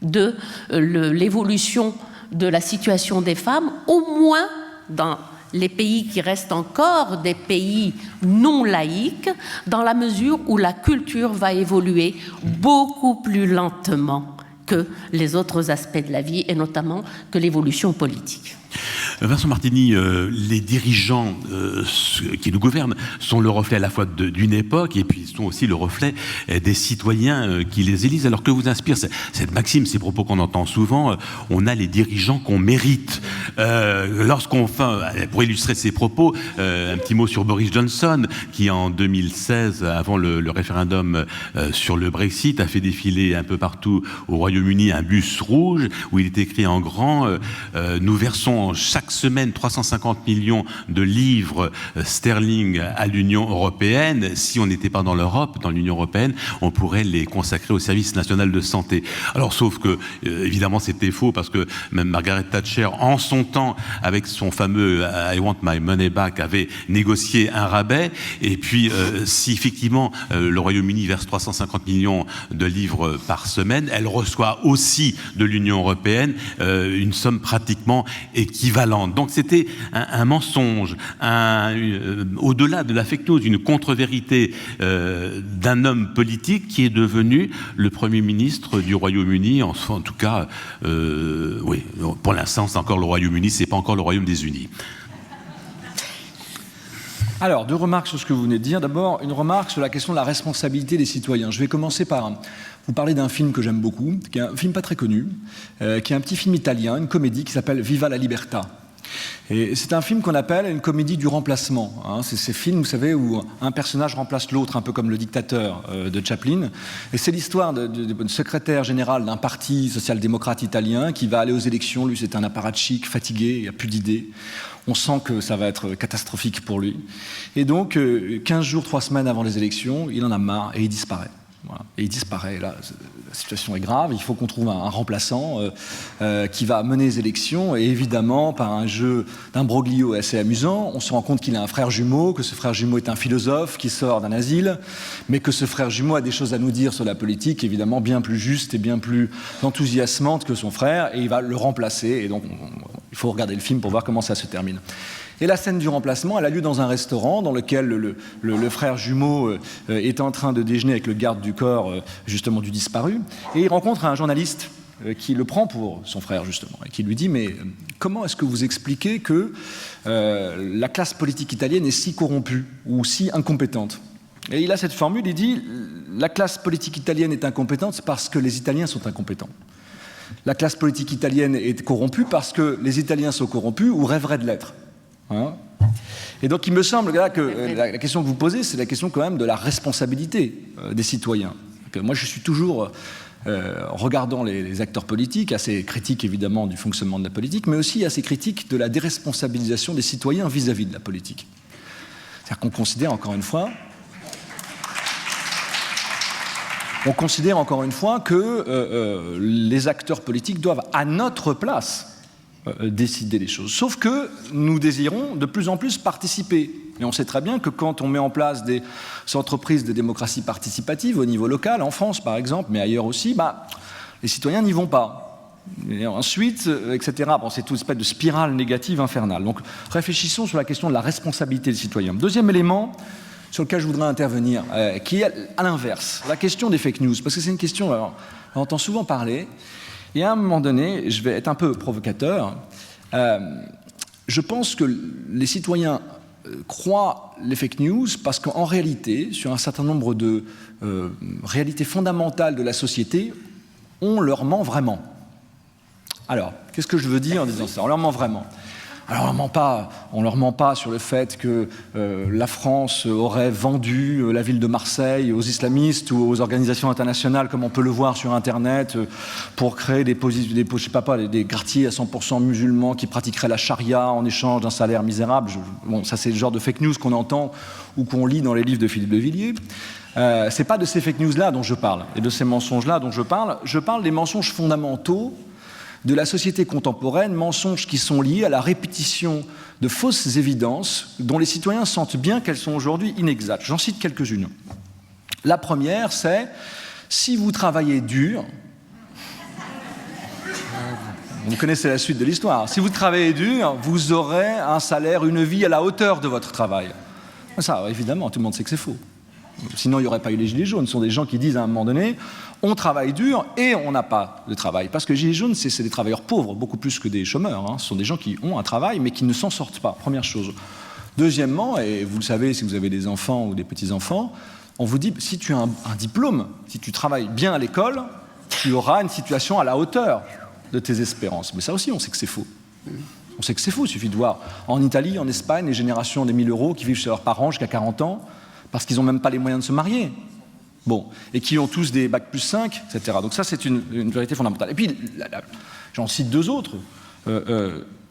de l'évolution de la situation des femmes, au moins dans les pays qui restent encore des pays non laïques, dans la mesure où la culture va évoluer beaucoup plus lentement que les autres aspects de la vie, et notamment que l'évolution politique. Vincent Martini, les dirigeants qui nous gouvernent sont le reflet à la fois d'une époque et puis sont aussi le reflet des citoyens qui les élisent. Alors que vous inspire cette maxime, ces propos qu'on entend souvent, on a les dirigeants qu'on mérite. Pour illustrer ces propos, un petit mot sur Boris Johnson, qui en 2016, avant le référendum sur le Brexit, a fait défiler un peu partout au Royaume-Uni un bus rouge où il est écrit en grand nous versons chaque semaine 350 millions de livres sterling à l'Union européenne. Si on n'était pas dans l'Europe, dans l'Union européenne, on pourrait les consacrer au service national de santé. Alors, sauf que, évidemment, c'était faux, parce que même Margaret Thatcher, en son temps, avec son fameux I want my money back, avait négocié un rabais. Et puis, si effectivement le Royaume-Uni verse 350 millions de livres par semaine, elle reçoit aussi de l'Union européenne une somme pratiquement équivalente. Donc c'était un mensonge, au-delà de la fake news, une contre-vérité d'un homme politique qui est devenu le Premier ministre du Royaume-Uni. En tout cas, oui, pour l'instant c'est encore le Royaume-Uni, c'est pas encore le Royaume des Unis. Alors, deux remarques sur ce que vous venez de dire. D'abord, une remarque sur la question de la responsabilité des citoyens. Je vais commencer par vous parler d'un film que j'aime beaucoup, qui est un film pas très connu, qui est un petit film italien, une comédie qui s'appelle Viva la Libertà. Et c'est un film qu'on appelle une comédie du remplacement. C'est ces films, vous savez, où un personnage remplace l'autre, un peu comme le dictateur de Chaplin. Et c'est l'histoire de secrétaire général d'un parti social-démocrate italien qui va aller aux élections. Lui, c'est un apparatchik, fatigué, il n'a plus d'idées. On sent que ça va être catastrophique pour lui. Et donc, 15 jours, 3 semaines avant les élections, il en a marre et il disparaît. Voilà. Et il disparaît. Là, la situation est grave. Il faut qu'on trouve un remplaçant qui va mener les élections. Et évidemment, par un jeu d'imbroglio assez amusant, on se rend compte qu'il a un frère jumeau, que ce frère jumeau est un philosophe qui sort d'un asile, mais que ce frère jumeau a des choses à nous dire sur la politique, évidemment bien plus justes et bien plus enthousiasmantes que son frère. Et il va le remplacer. Et donc, il faut regarder le film pour voir comment ça se termine. Et la scène du remplacement, elle a lieu dans un restaurant dans lequel le frère jumeau est en train de déjeuner avec le garde du corps, justement, du disparu. Et il rencontre un journaliste qui le prend pour son frère, justement, et qui lui dit « Mais comment est-ce que vous expliquez que la classe politique italienne est si corrompue ou si incompétente ?» Et il a cette formule, il dit « La classe politique italienne est incompétente parce que les Italiens sont incompétents. La classe politique italienne est corrompue parce que les Italiens sont corrompus ou rêveraient de l'être. » Et donc il me semble là que la question que vous posez, c'est la question quand même de la responsabilité des citoyens. Moi je suis toujours regardant les acteurs politiques, assez critiques évidemment du fonctionnement de la politique, mais aussi assez critiques de la déresponsabilisation des citoyens vis-à-vis de la politique. C'est-à-dire qu'on considère encore une fois que les acteurs politiques doivent, à notre place, décider les choses. Sauf que nous désirons de plus en plus participer. Et on sait très bien que quand on met en place des entreprises de démocratie participative au niveau local, en France par exemple, mais ailleurs aussi, les citoyens n'y vont pas. Et ensuite, etc. Bon, c'est toute espèce de spirale négative infernale. Donc réfléchissons sur la question de la responsabilité des citoyens. Deuxième élément sur lequel je voudrais intervenir, qui est à l'inverse, la question des fake news. Parce que c'est une question, alors, on entend souvent parler, et à un moment donné, je vais être un peu provocateur, je pense que les citoyens croient les fake news parce qu'en réalité, sur un certain nombre de réalités fondamentales de la société, on leur ment vraiment. Alors, qu'est-ce que je veux dire en disant ça? On leur ment vraiment. Alors on leur ment pas sur le fait que la France aurait vendu la ville de Marseille aux islamistes ou aux organisations internationales, comme on peut le voir sur Internet, pour créer des quartiers à 100% musulmans qui pratiqueraient la charia en échange d'un salaire misérable. Bon, ça c'est le genre de fake news qu'on entend ou qu'on lit dans les livres de Philippe de Villiers. C'est pas de ces fake news-là dont je parle et de ces mensonges-là dont je parle. Je parle des mensonges fondamentaux de la société contemporaine, mensonges qui sont liés à la répétition de fausses évidences dont les citoyens sentent bien qu'elles sont aujourd'hui inexactes. J'en cite quelques-unes. La première, c'est « si vous travaillez dur », vous connaissez la suite de l'histoire, « si vous travaillez dur, vous aurez un salaire, une vie à la hauteur de votre travail ». Ça, évidemment, tout le monde sait que c'est faux. Sinon, il n'y aurait pas eu les gilets jaunes. Ce sont des gens qui disent à un moment donné on travaille dur et on n'a pas de travail. Parce que les gilets jaunes, c'est des travailleurs pauvres, beaucoup plus que des chômeurs. Ce sont des gens qui ont un travail mais qui ne s'en sortent pas, première chose. Deuxièmement, et vous le savez si vous avez des enfants ou des petits-enfants, on vous dit si tu as un diplôme, si tu travailles bien à l'école, tu auras une situation à la hauteur de tes espérances. Mais ça aussi, on sait que c'est faux. On sait que c'est faux, il suffit de voir en Italie, en Espagne, les générations des 1000 € qui vivent chez leurs parents jusqu'à 40 ans, parce qu'ils n'ont même pas les moyens de se marier. Bon, et qui ont tous des bacs plus 5, etc. Donc ça, c'est une vérité fondamentale. Et puis, j'en cite deux autres,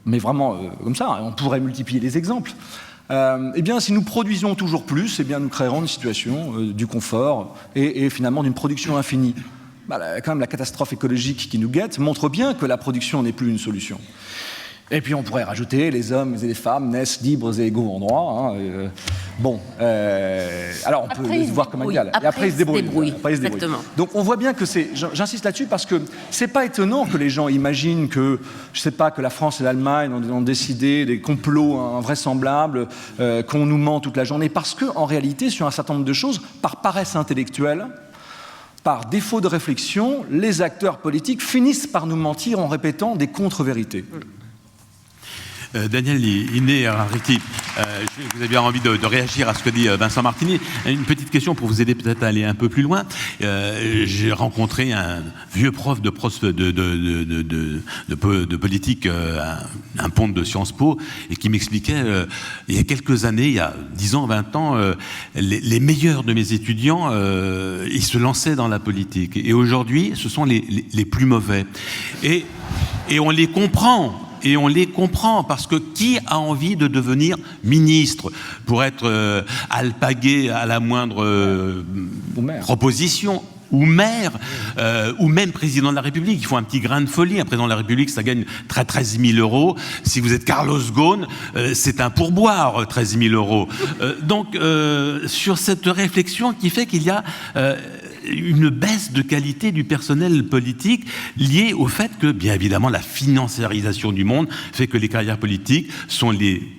mais vraiment comme ça, on pourrait multiplier les exemples. Eh bien, si nous produisons toujours plus, eh bien, nous créerons une situation du confort et finalement d'une production infinie. Quand même, la catastrophe écologique qui nous guette montre bien que la production n'est plus une solution. Et puis on pourrait rajouter les hommes et les femmes naissent libres et égaux en droit. Alors on peut les voir comme égal. Et après ils se débrouillent. Donc on voit bien que j'insiste là-dessus parce que c'est pas étonnant que les gens imaginent que, je sais pas, que la France et l'Allemagne ont décidé des complots invraisemblables, qu'on nous ment toute la journée, parce que en réalité, sur un certain nombre de choses, par paresse intellectuelle, par défaut de réflexion, les acteurs politiques finissent par nous mentir en répétant des contre-vérités. Daniel Inné-Arriti, vous avez envie de réagir à ce que dit Vincent Martini. Une petite question pour vous aider peut-être à aller un peu plus loin. J'ai rencontré un vieux prof de politique, un ponte de Sciences Po, et qui m'expliquait, il y a quelques années, il y a 10 ans, 20 ans, les meilleurs de mes étudiants, ils se lançaient dans la politique. Et aujourd'hui, ce sont les plus mauvais. Et on les comprend. Et on les comprend, parce que qui a envie de devenir ministre pour être alpagué à la moindre proposition, ou maire, ou même président de la République? Il faut un petit grain de folie. Un président de la République, ça gagne 13 000 €. Si vous êtes Carlos Ghosn, c'est un pourboire, 13 000 €. Donc, sur cette réflexion qui fait qu'il y a une baisse de qualité du personnel politique liée au fait que, bien évidemment, la financiarisation du monde fait que les carrières politiques sont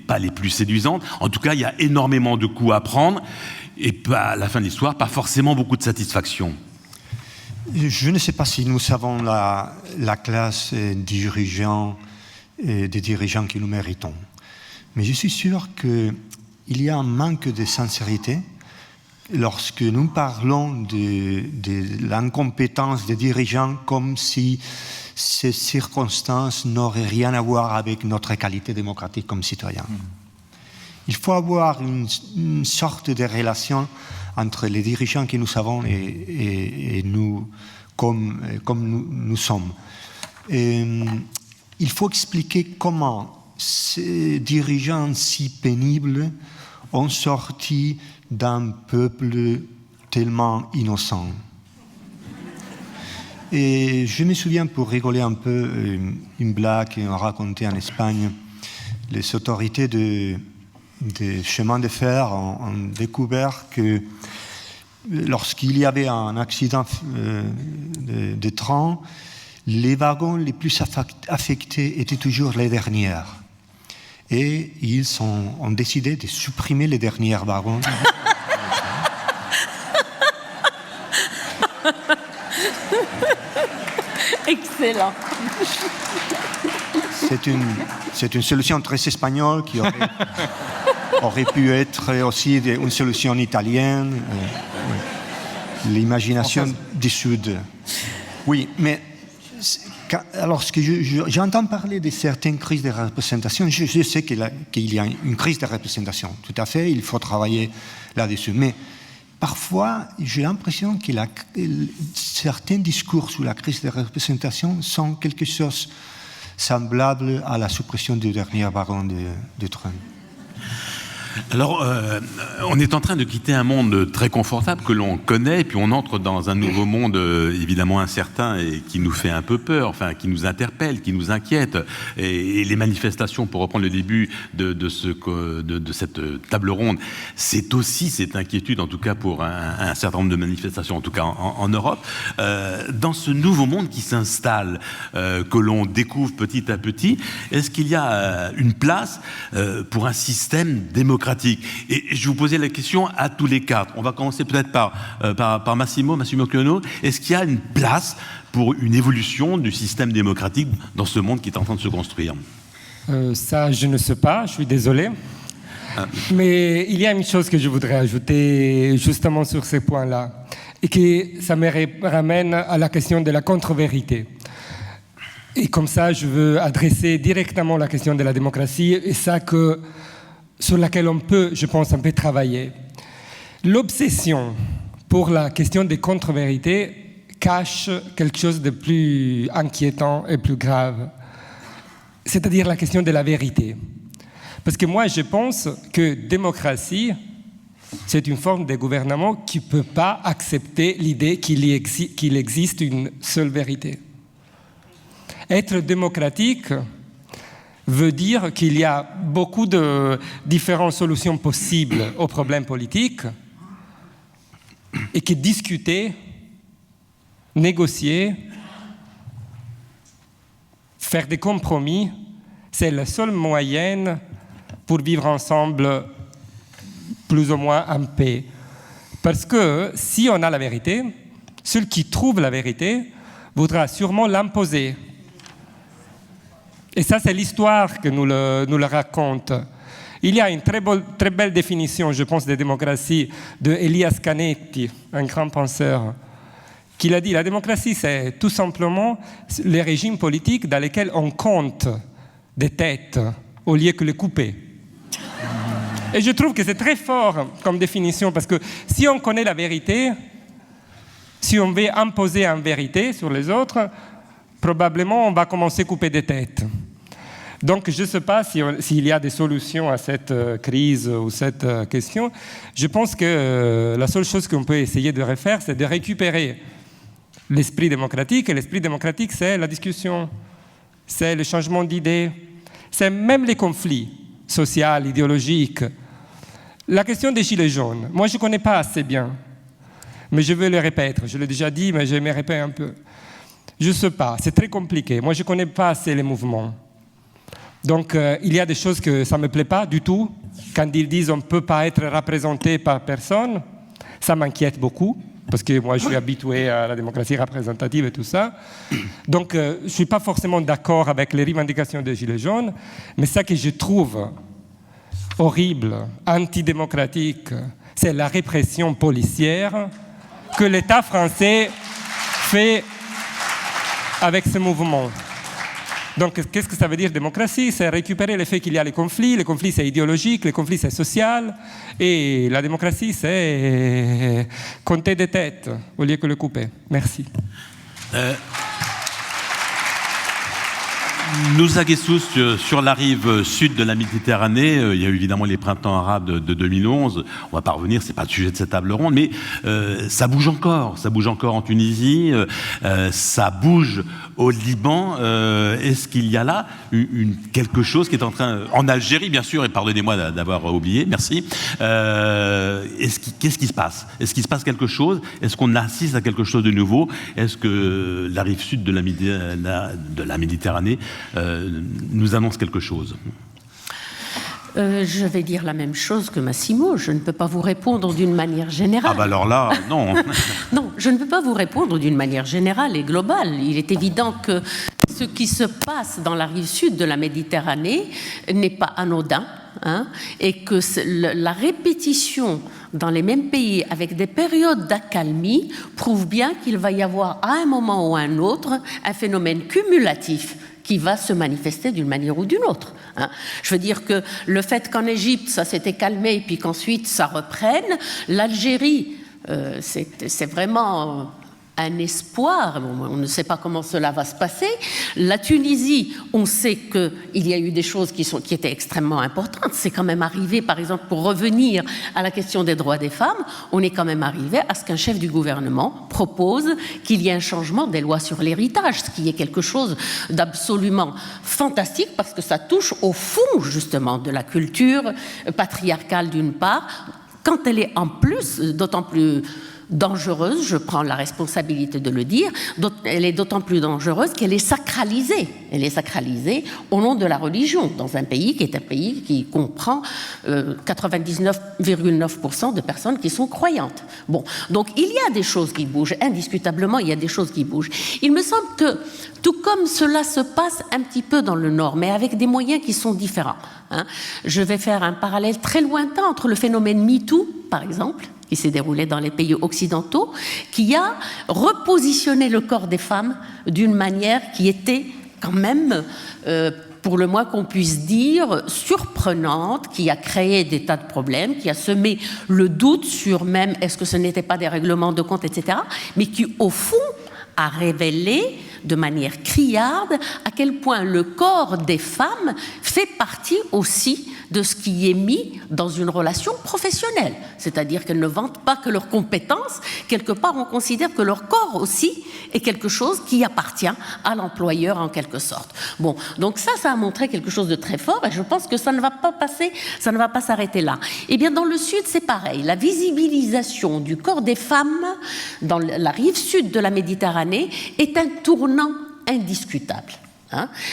pas les plus séduisantes. En tout cas, il y a énormément de coups à prendre et à la fin de l'histoire, pas forcément beaucoup de satisfaction. Je ne sais pas si nous savons la classe dirigeant et des dirigeants que nous méritons, mais je suis sûr qu'il y a un manque de sincérité lorsque nous parlons de l'incompétence des dirigeants comme si ces circonstances n'auraient rien à voir avec notre qualité démocratique comme citoyens. Il faut avoir une sorte de relation entre les dirigeants que nous savons et nous comme nous sommes. Et, il faut expliquer comment ces dirigeants si pénibles ont sorti d'un peuple tellement innocent. Et je me souviens, pour rigoler un peu, une blague qu'on racontait en Espagne. Les autorités des chemins de fer ont découvert que lorsqu'il y avait un accident de train, les wagons les plus affectés étaient toujours les derniers. Et ils ont décidé de supprimer les derniers wagons. Excellent. C'est une solution très espagnole qui aurait pu être aussi une solution italienne. L'imagination du Sud. Oui, mais lorsque j'entends parler de certaines crises de représentation, je sais qu'il y a une crise de représentation. Tout à fait, il faut travailler là-dessus. Mais parfois, j'ai l'impression que certains discours sur la crise de représentation sont quelque chose semblable à la suppression du dernier wagon de train. Alors, on est en train de quitter un monde très confortable que l'on connaît, et puis on entre dans un nouveau monde évidemment incertain et qui nous fait un peu peur, enfin qui nous interpelle, qui nous inquiète. Et les manifestations, pour reprendre le début de cette table ronde, c'est aussi cette inquiétude, en tout cas pour un certain nombre de manifestations, en tout cas en Europe. Dans ce nouveau monde qui s'installe, que l'on découvre petit à petit, est-ce qu'il y a une place pour un système démocratique? Et je vous posais la question à tous les quatre. On va commencer peut-être par Massimo Chiono. Est-ce qu'il y a une place pour une évolution du système démocratique dans ce monde qui est en train de se construire? Ça, je ne sais pas, je suis désolé. Mais il y a une chose que je voudrais ajouter justement sur ces points-là, et que ça me ramène à la question de la contre-vérité. Et comme ça, je veux adresser directement la question de la démocratie, et ça sur laquelle on peut, je pense, un peu travailler. L'obsession pour la question des contre-vérités cache quelque chose de plus inquiétant et plus grave, c'est-à-dire la question de la vérité. Parce que moi, je pense que démocratie, c'est une forme de gouvernement qui ne peut pas accepter l'idée qu'il existe une seule vérité. Être démocratique veut dire qu'il y a beaucoup de différentes solutions possibles aux problèmes politiques et que discuter, négocier, faire des compromis, c'est le seul moyen pour vivre ensemble plus ou moins en paix. Parce que si on a la vérité, celui qui trouve la vérité voudra sûrement l'imposer. Et ça, c'est l'histoire que nous le raconte. Il y a une très belle définition, je pense, de démocratie de Elias Canetti, un grand penseur, qui a dit: la démocratie, c'est tout simplement les régimes politiques dans lesquels on compte des têtes au lieu que les couper. Et je trouve que c'est très fort comme définition, parce que si on connaît la vérité, si on veut imposer une vérité sur les autres, probablement on va commencer à couper des têtes. Donc je ne sais pas s'il y a des solutions à cette crise ou cette question. Je pense que la seule chose qu'on peut essayer de refaire, c'est de récupérer l'esprit démocratique. Et l'esprit démocratique, c'est la discussion, c'est le changement d'idées, c'est même les conflits sociaux, idéologiques. La question des gilets jaunes, moi je ne connais pas assez bien, mais je vais le répéter. Je l'ai déjà dit, mais je me répète un peu. Je ne sais pas, c'est très compliqué. Moi je ne connais pas assez les mouvements. Donc, il y a des choses que ça ne me plaît pas du tout. Quand ils disent qu'on ne peut pas être représenté par personne, ça m'inquiète beaucoup, parce que moi, je suis habitué à la démocratie représentative et tout ça. Donc, je ne suis pas forcément d'accord avec les revendications des Gilets jaunes, mais ça que je trouve horrible, antidémocratique, c'est la répression policière que l'État français fait avec ce mouvement. Donc, qu'est-ce que ça veut dire démocratie? C'est récupérer le fait qu'il y a les conflits c'est idéologique, les conflits c'est social, et la démocratie c'est compter des têtes au lieu que le couper. Merci. Nous Agessous, sur la rive sud de la Méditerranée, il y a eu évidemment les printemps arabes de 2011. On va pas revenir, c'est pas le sujet de cette table ronde, mais ça bouge encore en Tunisie, ça bouge au Liban. Est-ce qu'il y a là quelque chose qui est en train, en Algérie bien sûr, et pardonnez-moi d'avoir oublié, merci. Qu'est-ce qui se passe? Est-ce qu'il se passe quelque chose? Est-ce qu'on assiste à quelque chose de nouveau? Est-ce que la rive sud de la Méditerranée nous annonce quelque chose? Je vais dire la même chose que Massimo. Je ne peux pas vous répondre d'une manière générale. Ah bah alors là, non. Non, je ne peux pas vous répondre d'une manière générale et globale. Il est évident que ce qui se passe dans la rive sud de la Méditerranée n'est pas anodin, et que la répétition dans les mêmes pays avec des périodes d'accalmie prouve bien qu'il va y avoir à un moment ou à un autre un phénomène cumulatif qui va se manifester d'une manière ou d'une autre. Je veux dire que le fait qu'en Égypte, ça s'était calmé et puis qu'ensuite ça reprenne, l'Algérie, c'est vraiment un espoir, on ne sait pas comment cela va se passer. La Tunisie, on sait qu'il y a eu des choses qui étaient extrêmement importantes. C'est quand même arrivé, par exemple, pour revenir à la question des droits des femmes, on est quand même arrivé à ce qu'un chef du gouvernement propose qu'il y ait un changement des lois sur l'héritage, ce qui est quelque chose d'absolument fantastique parce que ça touche au fond, justement, de la culture patriarcale d'une part, quand elle est en plus, d'autant plus dangereuse, je prends la responsabilité de le dire, elle est d'autant plus dangereuse qu'elle est sacralisée. Elle est sacralisée au nom de la religion, dans un pays qui est un pays qui comprend 99,9% de personnes qui sont croyantes. Bon, donc il y a des choses qui bougent, indiscutablement il y a des choses qui bougent. Il me semble que, tout comme cela se passe un petit peu dans le Nord, mais avec des moyens qui sont différents, je vais faire un parallèle très lointain entre le phénomène MeToo, par exemple, qui s'est déroulé dans les pays occidentaux, qui a repositionné le corps des femmes d'une manière qui était quand même, pour le moins qu'on puisse dire, surprenante, qui a créé des tas de problèmes, qui a semé le doute sur même est-ce que ce n'était pas des règlements de compte, etc., mais qui, au fond, a révélé de manière criarde à quel point le corps des femmes fait partie aussi de ce qui est mis dans une relation professionnelle. C'est-à-dire qu'elles ne vantent pas que leurs compétences, quelque part on considère que leur corps aussi est quelque chose qui appartient à l'employeur en quelque sorte. Bon, donc ça a montré quelque chose de très fort et je pense que ça ne va pas passer, ça ne va pas s'arrêter là. Eh bien dans le Sud c'est pareil, la visibilisation du corps des femmes dans la rive sud de la Méditerranée est un tournant indiscutable.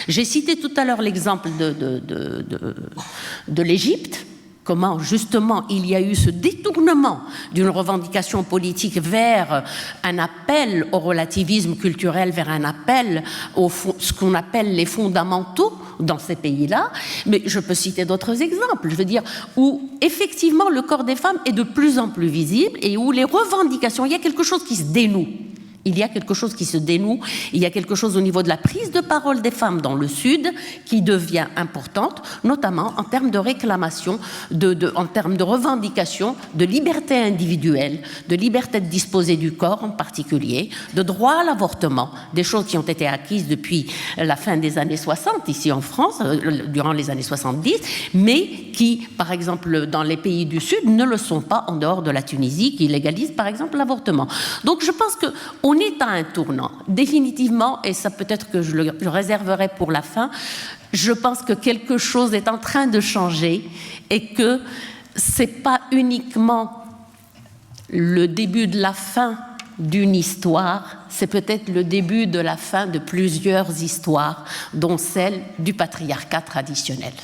J'ai cité tout à l'heure l'exemple de l'Égypte, comment justement il y a eu ce détournement d'une revendication politique vers un appel au relativisme culturel, vers un appel au ce qu'on appelle les fondamentaux dans ces pays-là, mais je peux citer d'autres exemples, je veux dire, où effectivement le corps des femmes est de plus en plus visible et où les revendications, il y a quelque chose qui se dénoue. Il y a quelque chose qui se dénoue, il y a quelque chose au niveau de la prise de parole des femmes dans le Sud qui devient importante, notamment en termes de réclamation, en termes de revendication de liberté individuelle, de liberté de disposer du corps en particulier, de droit à l'avortement, des choses qui ont été acquises depuis la fin des années 60 ici en France, durant les années 70, mais qui, par exemple, dans les pays du Sud, ne le sont pas en dehors de la Tunisie, qui légalise par exemple l'avortement. Donc je pense qu'on est à un tournant, définitivement, et ça peut-être que je le réserverai pour la fin, je pense que quelque chose est en train de changer et que c'est pas uniquement le début de la fin d'une histoire, c'est peut-être le début de la fin de plusieurs histoires, dont celle du patriarcat traditionnel.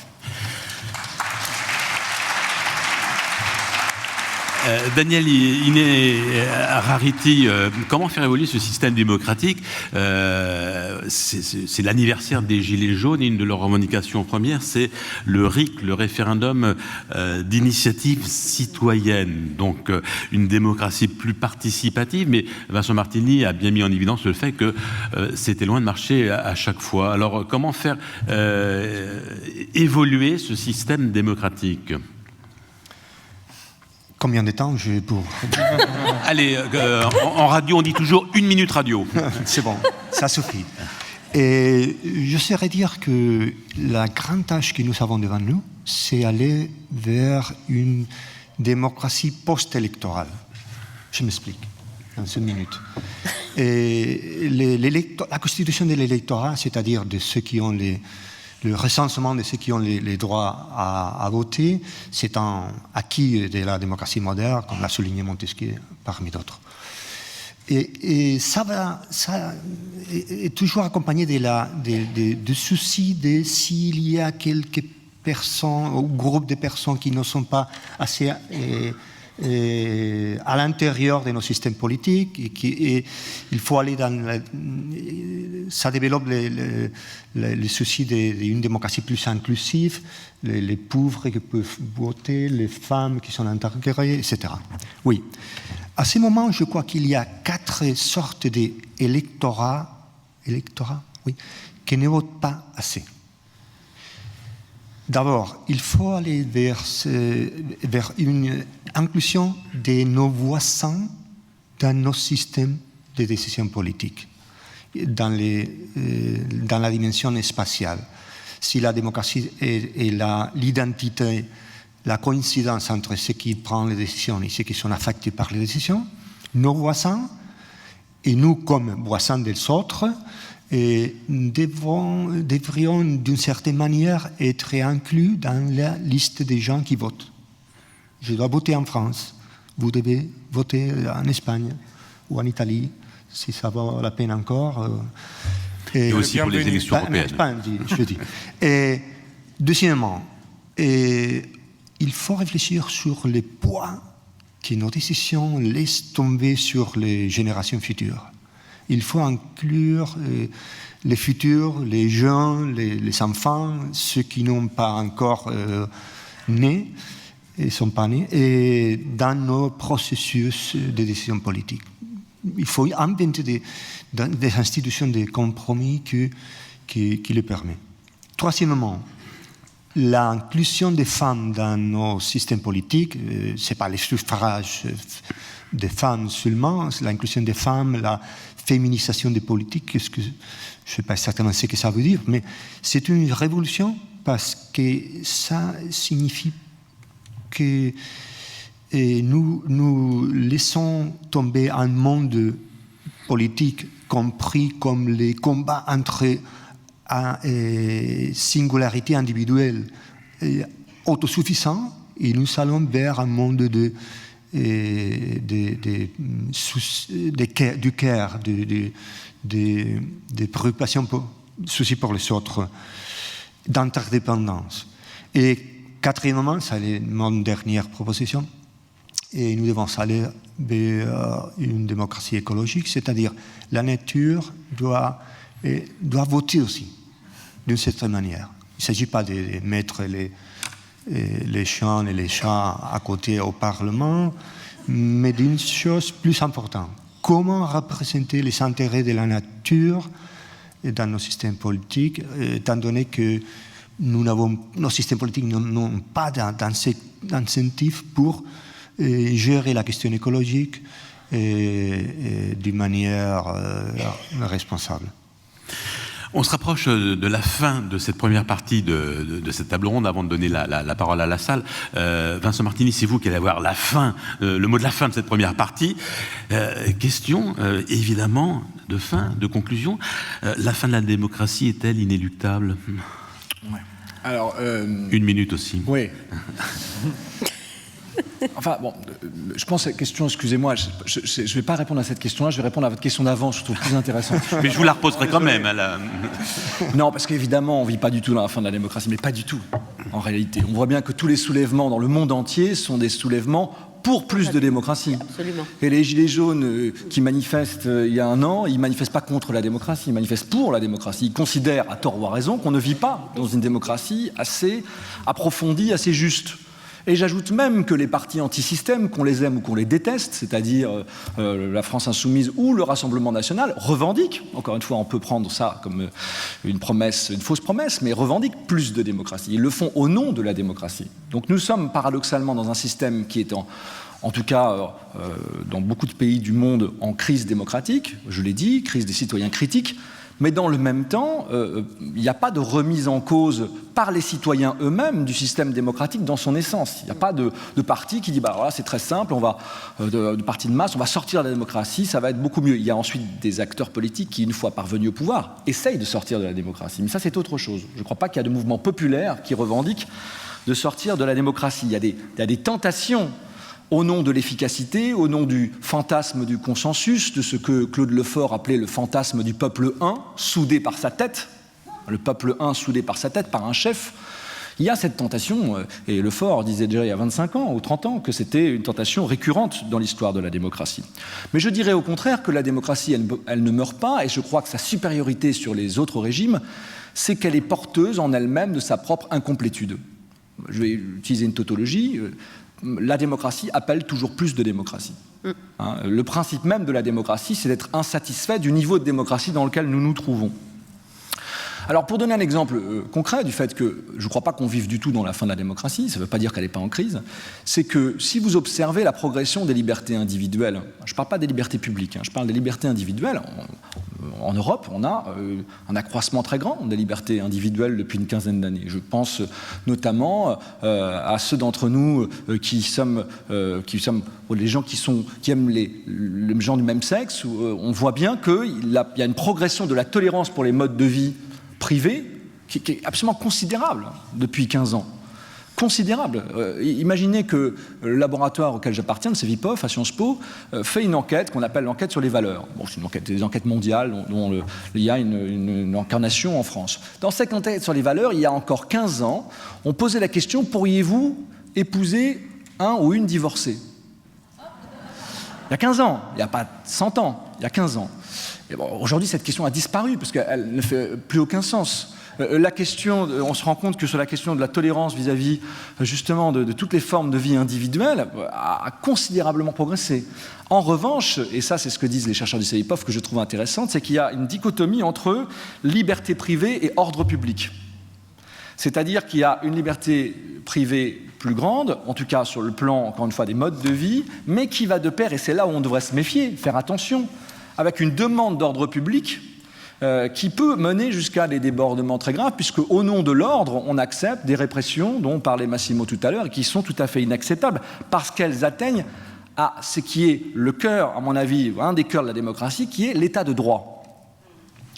Daniel Iné Harary, comment faire évoluer ce système démocratique? C'est l'anniversaire des Gilets jaunes et une de leurs revendications premières, c'est le RIC, le référendum d'initiative citoyenne, donc une démocratie plus participative, mais Vincent Martini a bien mis en évidence le fait que c'était loin de marcher à chaque fois. Alors comment faire évoluer ce système démocratique? Combien de temps je pour... Allez, en radio, on dit toujours 1 minute radio. C'est bon, ça suffit. Et je saurais dire que la grande tâche que nous avons devant nous, c'est aller vers une démocratie post-électorale. Je m'explique dans une minute. Et la constitution de l'électorat, c'est-à-dire de ceux qui ont le recensement de ceux qui ont les droits à voter, c'est un acquis de la démocratie moderne, comme l'a souligné Montesquieu, parmi d'autres. Et ça est toujours accompagné de soucis de s'il y a quelques personnes ou groupes de personnes qui ne sont pas assez à l'intérieur de nos systèmes politiques et il faut aller dans ça développe les soucis d'une démocratie plus inclusive, les pauvres qui peuvent voter, les femmes qui sont intégrées, etc. Oui. À ce moment, je crois qu'il y a 4 sortes d'électorats oui, qui ne votent pas assez. D'abord, il faut aller vers une inclusion de nos voisins dans nos systèmes de décision politique, dans la dimension spatiale. Si la démocratie et l'identité, la coïncidence entre ceux qui prennent les décisions et ceux qui sont affectés par les décisions, nos voisins et nous comme voisins des autres, devrions d'une certaine manière être inclus dans la liste des gens qui votent. Je dois voter en France, vous devez voter en Espagne ou en Italie, si ça vaut la peine encore. Et aussi pour les élections européennes. En Espagne, je dis. Et deuxièmement, il faut réfléchir sur les poids que nos décisions laissent tomber sur les générations futures. Il faut inclure les futurs, les jeunes, les enfants, ceux qui n'ont pas encore nés et sont pas nés, et dans nos processus de décision politique. Il faut inventer des institutions de compromis qui le permettent. Troisièmement, l'inclusion des femmes dans nos systèmes politiques, ce n'est pas le suffrage des femmes seulement, c'est l'inclusion des femmes, la féminisation des politiques, je ne sais pas exactement ce que ça veut dire, mais c'est une révolution parce que ça signifie que nous laissons tomber un monde politique compris comme les combats entre singularités individuelles autosuffisants et nous allons vers un monde du cœur, des préoccupations, soucis pour les autres, d'interdépendance. Et quatrièmement, c'est mon dernière proposition, et nous devons aller vers une démocratie écologique, c'est-à-dire la nature doit voter aussi, d'une certaine manière. Il ne s'agit pas de mettre les chiens et les chats à côté au Parlement, mais d'une chose plus importante. Comment représenter les intérêts de la nature dans nos systèmes politiques, étant donné que nos systèmes politiques n'ont pas d'incentive pour gérer la question écologique d'une manière responsable. On se rapproche de la fin de cette première partie de cette table ronde avant de donner la parole à la salle. Vincent Martini, c'est vous qui allez avoir la fin, le mot de la fin de cette première partie. Question, évidemment, de fin, de conclusion. La fin de la démocratie est-elle inéluctable ? Ouais. Alors, 1 minute aussi. Oui. Enfin, bon, je pense à la question, excusez-moi, je ne vais pas répondre à cette question-là, je vais répondre à votre question d'avant, je trouve plus intéressante. Mais je vous la reposerai quand même. Non, parce qu'évidemment, on ne vit pas du tout dans la fin de la démocratie, mais pas du tout, en réalité. On voit bien que tous les soulèvements dans le monde entier sont des soulèvements pour plus de démocratie. Absolument. Et les Gilets jaunes qui manifestent il y a un an, ils ne manifestent pas contre la démocratie, ils manifestent pour la démocratie. Ils considèrent, à tort ou à raison, qu'on ne vit pas dans une démocratie assez approfondie, assez juste. Et j'ajoute même que les partis anti-système, qu'on les aime ou qu'on les déteste, c'est-à-dire la France Insoumise ou le Rassemblement National, revendiquent, encore une fois on peut prendre ça comme une promesse, une fausse promesse, mais revendiquent plus de démocratie. Ils le font au nom de la démocratie. Donc nous sommes paradoxalement dans un système qui est en tout cas dans beaucoup de pays du monde en crise démocratique, je l'ai dit, crise des citoyens critiques, mais dans le même temps, il n'y a pas de remise en cause par les citoyens eux-mêmes du système démocratique dans son essence. Il n'y a pas de parti qui dit bah voilà, c'est très simple, on va de parti de masse, on va sortir de la démocratie, ça va être beaucoup mieux. Il y a ensuite des acteurs politiques qui, une fois parvenus au pouvoir, essayent de sortir de la démocratie. Mais ça, c'est autre chose. Je ne crois pas qu'il y a de mouvements populaires qui revendiquent de sortir de la démocratie. Il y a des tentations au nom de l'efficacité, au nom du fantasme du consensus, de ce que Claude Lefort appelait le fantasme du peuple un, soudé par sa tête, le peuple un soudé par sa tête, par un chef. Il y a cette tentation, et Lefort disait déjà il y a 25 ans ou 30 ans que c'était une tentation récurrente dans l'histoire de la démocratie. Mais je dirais au contraire que la démocratie, elle ne meurt pas, et je crois que sa supériorité sur les autres régimes, c'est qu'elle est porteuse en elle-même de sa propre incomplétude. Je vais utiliser une tautologie. La démocratie appelle toujours plus de démocratie. Le principe même de la démocratie, c'est d'être insatisfait du niveau de démocratie dans lequel nous nous trouvons. Alors, pour donner un exemple concret du fait que je ne crois pas qu'on vive du tout dans la fin de la démocratie, ça ne veut pas dire qu'elle n'est pas en crise, c'est que si vous observez la progression des libertés individuelles, je ne parle pas des libertés publiques, je parle des libertés individuelles, en Europe, on a un accroissement très grand des libertés individuelles depuis une quinzaine d'années. Je pense notamment à ceux d'entre nous qui sommes les gens qui aiment les gens du même sexe, où on voit bien qu'il y a une progression de la tolérance pour les modes de vie privés qui est absolument considérable depuis 15 ans. Considérable. Imaginez que le laboratoire auquel j'appartiens, le CEVIPOF, à Sciences Po, fait une enquête qu'on appelle l'enquête sur les valeurs. Bon, c'est une enquête, des enquêtes mondiales dont il y a une incarnation en France. Dans cette enquête sur les valeurs, il y a encore 15 ans, on posait la question, pourriez-vous épouser un ou une divorcée ? Il y a 15 ans, il n'y a pas 100 ans, il y a 15 ans. Et bon, aujourd'hui, cette question a disparu parce qu'elle ne fait plus aucun sens. La question, on se rend compte que sur la question de la tolérance vis-à-vis justement de toutes les formes de vie individuelle a considérablement progressé. En revanche, et ça c'est ce que disent les chercheurs du CEVIPOF que je trouve intéressante, c'est qu'il y a une dichotomie entre liberté privée et ordre public. C'est-à-dire qu'il y a une liberté privée plus grande, en tout cas sur le plan, encore une fois, des modes de vie, mais qui va de pair, et c'est là où on devrait se méfier, faire attention, avec une demande d'ordre public qui peut mener jusqu'à des débordements très graves, puisque au nom de l'ordre, on accepte des répressions dont parlait Massimo tout à l'heure, et qui sont tout à fait inacceptables, parce qu'elles atteignent à ce qui est le cœur, à mon avis, un des cœurs de la démocratie, qui est l'état de droit.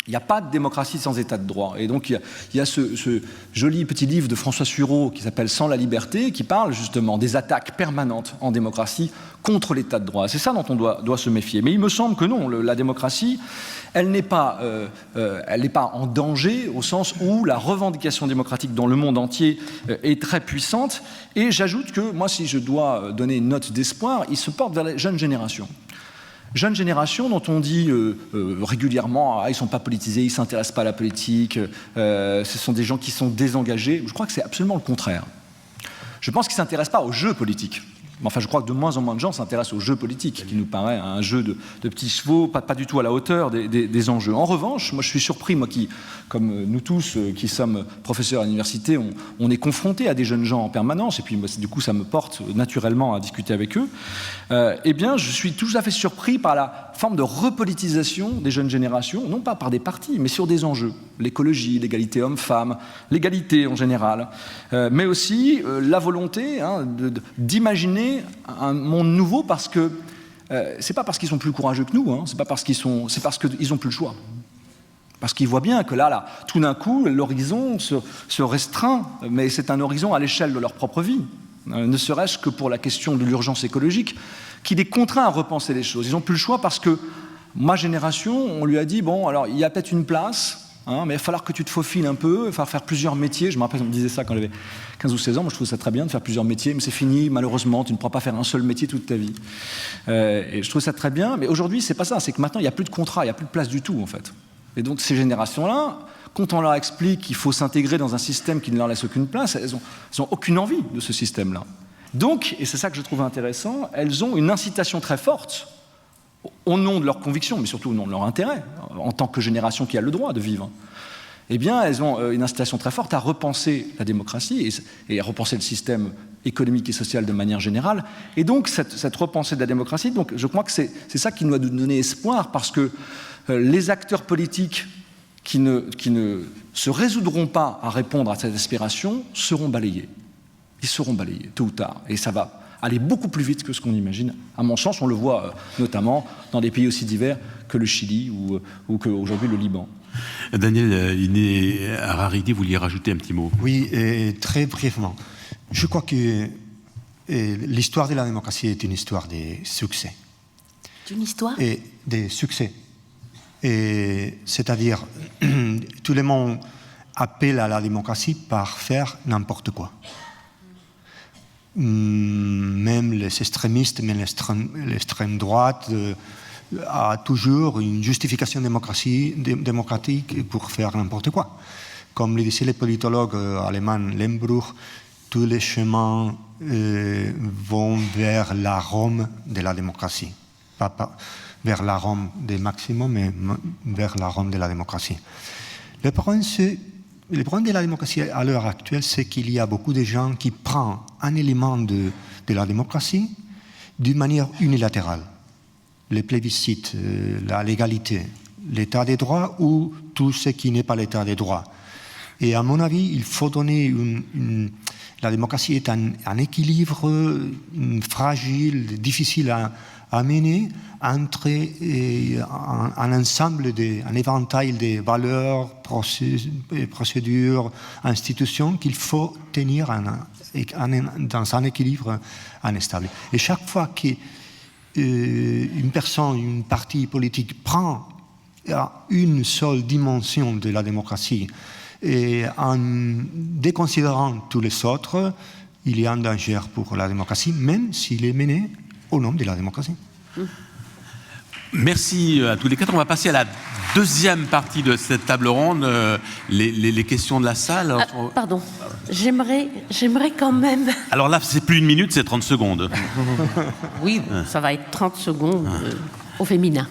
Il n'y a pas de démocratie sans état de droit. Et donc, il y a ce joli petit livre de François Sureau qui s'appelle « Sans la liberté », qui parle justement des attaques permanentes en démocratie contre l'état de droit. C'est ça dont on doit se méfier. Mais il me semble que non, la démocratie, elle n'est pas en danger au sens où la revendication démocratique dans le monde entier est très puissante. Et j'ajoute que, moi, si je dois donner une note d'espoir, il se porte vers les jeunes générations. Jeune génération dont on dit régulièrement ils ne sont pas politisés, ils ne s'intéressent pas à la politique, ce sont des gens qui sont désengagés. Je crois que c'est absolument le contraire. Je pense qu'ils ne s'intéressent pas aux jeux politiques. Enfin, je crois que de moins en moins de gens s'intéressent aux jeux politiques, qui nous paraît un jeu de petits chevaux, pas du tout à la hauteur des enjeux. En revanche, moi je suis surpris, moi qui, comme nous tous qui sommes professeurs à l'université, on est confrontés à des jeunes gens en permanence, et puis moi, du coup ça me porte naturellement à discuter avec eux, eh bien je suis tout à fait surpris par la forme de repolitisation des jeunes générations, non pas par des partis, mais sur des enjeux. L'écologie, l'égalité homme-femme, l'égalité en général, mais aussi la volonté d'imaginer un monde nouveau, parce que c'est pas parce qu'ils sont plus courageux que nous, c'est parce qu'ils ont plus le choix. Parce qu'ils voient bien que là, tout d'un coup, l'horizon se restreint, mais c'est un horizon à l'échelle de leur propre vie, ne serait-ce que pour la question de l'urgence écologique, qui les contraint à repenser les choses. Ils n'ont plus le choix parce que ma génération, on lui a dit, bon, alors il y a peut-être une place, mais il va falloir que tu te faufiles un peu, il va falloir faire plusieurs métiers. Je me rappelle, on me disait ça quand j'avais 15 ou 16 ans, moi je trouve ça très bien de faire plusieurs métiers, mais c'est fini, malheureusement, tu ne pourras pas faire un seul métier toute ta vie. Et je trouve ça très bien, mais aujourd'hui c'est pas ça, c'est que maintenant il n'y a plus de contrat, il n'y a plus de place du tout en fait. Et donc ces générations-là, quand on leur explique qu'il faut s'intégrer dans un système qui ne leur laisse aucune place, elles ont aucune envie de ce système-là. Donc, et c'est ça que je trouve intéressant, elles ont une incitation très forte au nom de leurs convictions, mais surtout au nom de leur intérêt, en tant que génération qui a le droit de vivre. Eh bien, elles ont une incitation très forte à repenser la démocratie et à repenser le système économique et sociale de manière générale. Et donc, cette repensée de la démocratie, donc, je crois que c'est ça qui doit nous donner espoir, parce que les acteurs politiques qui ne se résoudront pas à répondre à cette aspiration seront balayés. Ils seront balayés, tôt ou tard. Et ça va aller beaucoup plus vite que ce qu'on imagine. À mon sens, on le voit notamment dans des pays aussi divers que le Chili ou qu'aujourd'hui le Liban. Daniel Inné-Hariri, vous vouliez rajouter un petit mot? Oui, et très brièvement. Je crois que l'histoire de la démocratie est une histoire de succès. C'est une histoire? Et des succès. Et c'est-à-dire, tout le monde appelle à la démocratie par faire n'importe quoi. Même les extrémistes, même l'extrême droite a toujours une justification démocratique pour faire n'importe quoi. Comme le disait le politologue allemand Lemmbruch, tous les chemins vont vers la Rome de la démocratie. Pas vers la Rome des maximums, mais vers la Rome de la démocratie. Le problème de la démocratie à l'heure actuelle, c'est qu'il y a beaucoup de gens qui prennent un élément de la démocratie d'une manière unilatérale. Les plébiscites, la légalité, l'état des droits ou tout ce qui n'est pas l'état des droits. Et à mon avis, il faut donner la démocratie est un équilibre fragile, difficile à mener entre un ensemble, un éventail de valeurs, procédures, institutions qu'il faut tenir dans un équilibre instable. Et chaque fois qu'une personne, une partie politique prend une seule dimension de la démocratie et en déconsidérant tous les autres, il y a un danger pour la démocratie, même s'il est mené au nom de la démocratie. Merci à tous les quatre. On va passer à la deuxième partie de cette table ronde, les questions de la salle. Pardon, j'aimerais quand même... Alors là, c'est plus 1 minute, c'est 30 secondes. Oui, ça va être 30 secondes au féminin.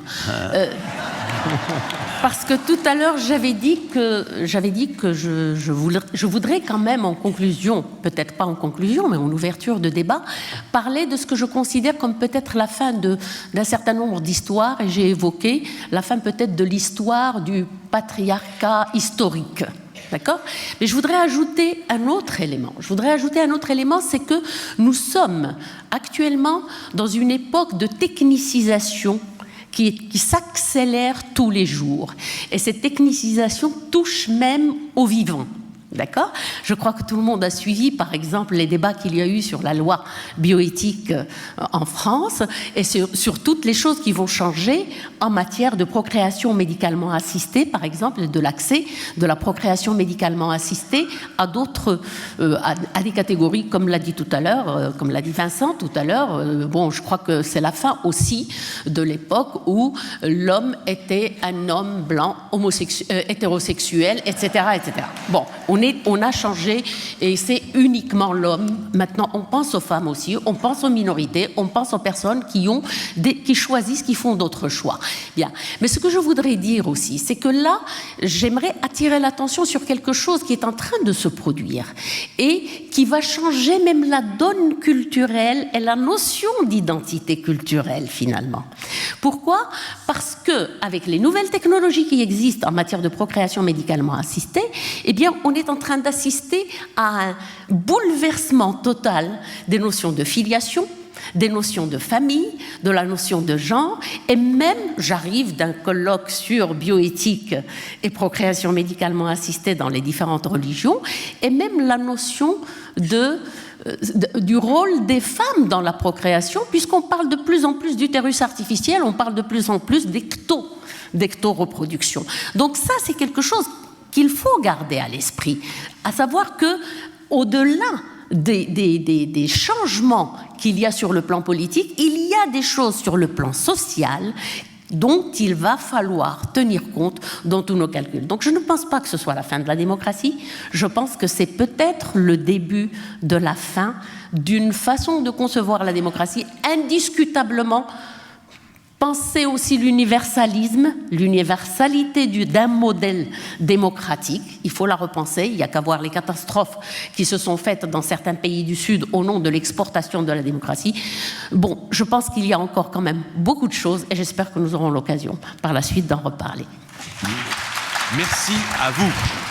Parce que tout à l'heure, j'avais dit que je voudrais quand même en conclusion, peut-être pas en conclusion, mais en ouverture de débat, parler de ce que je considère comme peut-être la fin d'un certain nombre d'histoires, et j'ai évoqué la fin peut-être de l'histoire du patriarcat historique. D'accord ? Mais je voudrais ajouter un autre élément. C'est que nous sommes actuellement dans une époque de technicisation qui s'accélère tous les jours. Et cette technicisation touche même au vivant. D'accord ? Je crois que tout le monde a suivi, par exemple, les débats qu'il y a eu sur la loi bioéthique en France et sur toutes les choses qui vont changer en matière de procréation médicalement assistée, par exemple, de l'accès de la procréation médicalement assistée à d'autres, à des catégories, comme l'a dit tout à l'heure, comme l'a dit Vincent tout à l'heure. Bon, je crois que c'est la fin aussi de l'époque où l'homme était un homme blanc, hétérosexuel, etc., etc. Bon, on a changé et c'est uniquement l'homme. Maintenant, on pense aux femmes aussi, on pense aux minorités, on pense aux personnes qui choisissent, qui font d'autres choix. Bien. Mais ce que je voudrais dire aussi, c'est que là, j'aimerais attirer l'attention sur quelque chose qui est en train de se produire et qui va changer même la donne culturelle et la notion d'identité culturelle, finalement. Pourquoi ? Parce que, avec les nouvelles technologies qui existent en matière de procréation médicalement assistée, eh bien, on est en train d'assister à un bouleversement total des notions de filiation, des notions de famille, de la notion de genre, et même, j'arrive d'un colloque sur bioéthique et procréation médicalement assistée dans les différentes religions, et même la notion du rôle des femmes dans la procréation, puisqu'on parle de plus en plus d'utérus artificiel, on parle de plus en plus d'ectoreproduction. Donc ça, c'est quelque chose qu'il faut garder à l'esprit, à savoir que, au-delà des changements qu'il y a sur le plan politique, il y a des choses sur le plan social dont il va falloir tenir compte dans tous nos calculs. Donc je ne pense pas que ce soit la fin de la démocratie, je pense que c'est peut-être le début de la fin d'une façon de concevoir la démocratie indiscutablement Penser aussi l'universalisme, l'universalité d'un modèle démocratique. Il faut la repenser. Il n'y a qu'à voir les catastrophes qui se sont faites dans certains pays du Sud au nom de l'exportation de la démocratie. Bon, je pense qu'il y a encore quand même beaucoup de choses et j'espère que nous aurons l'occasion par la suite d'en reparler. Merci à vous.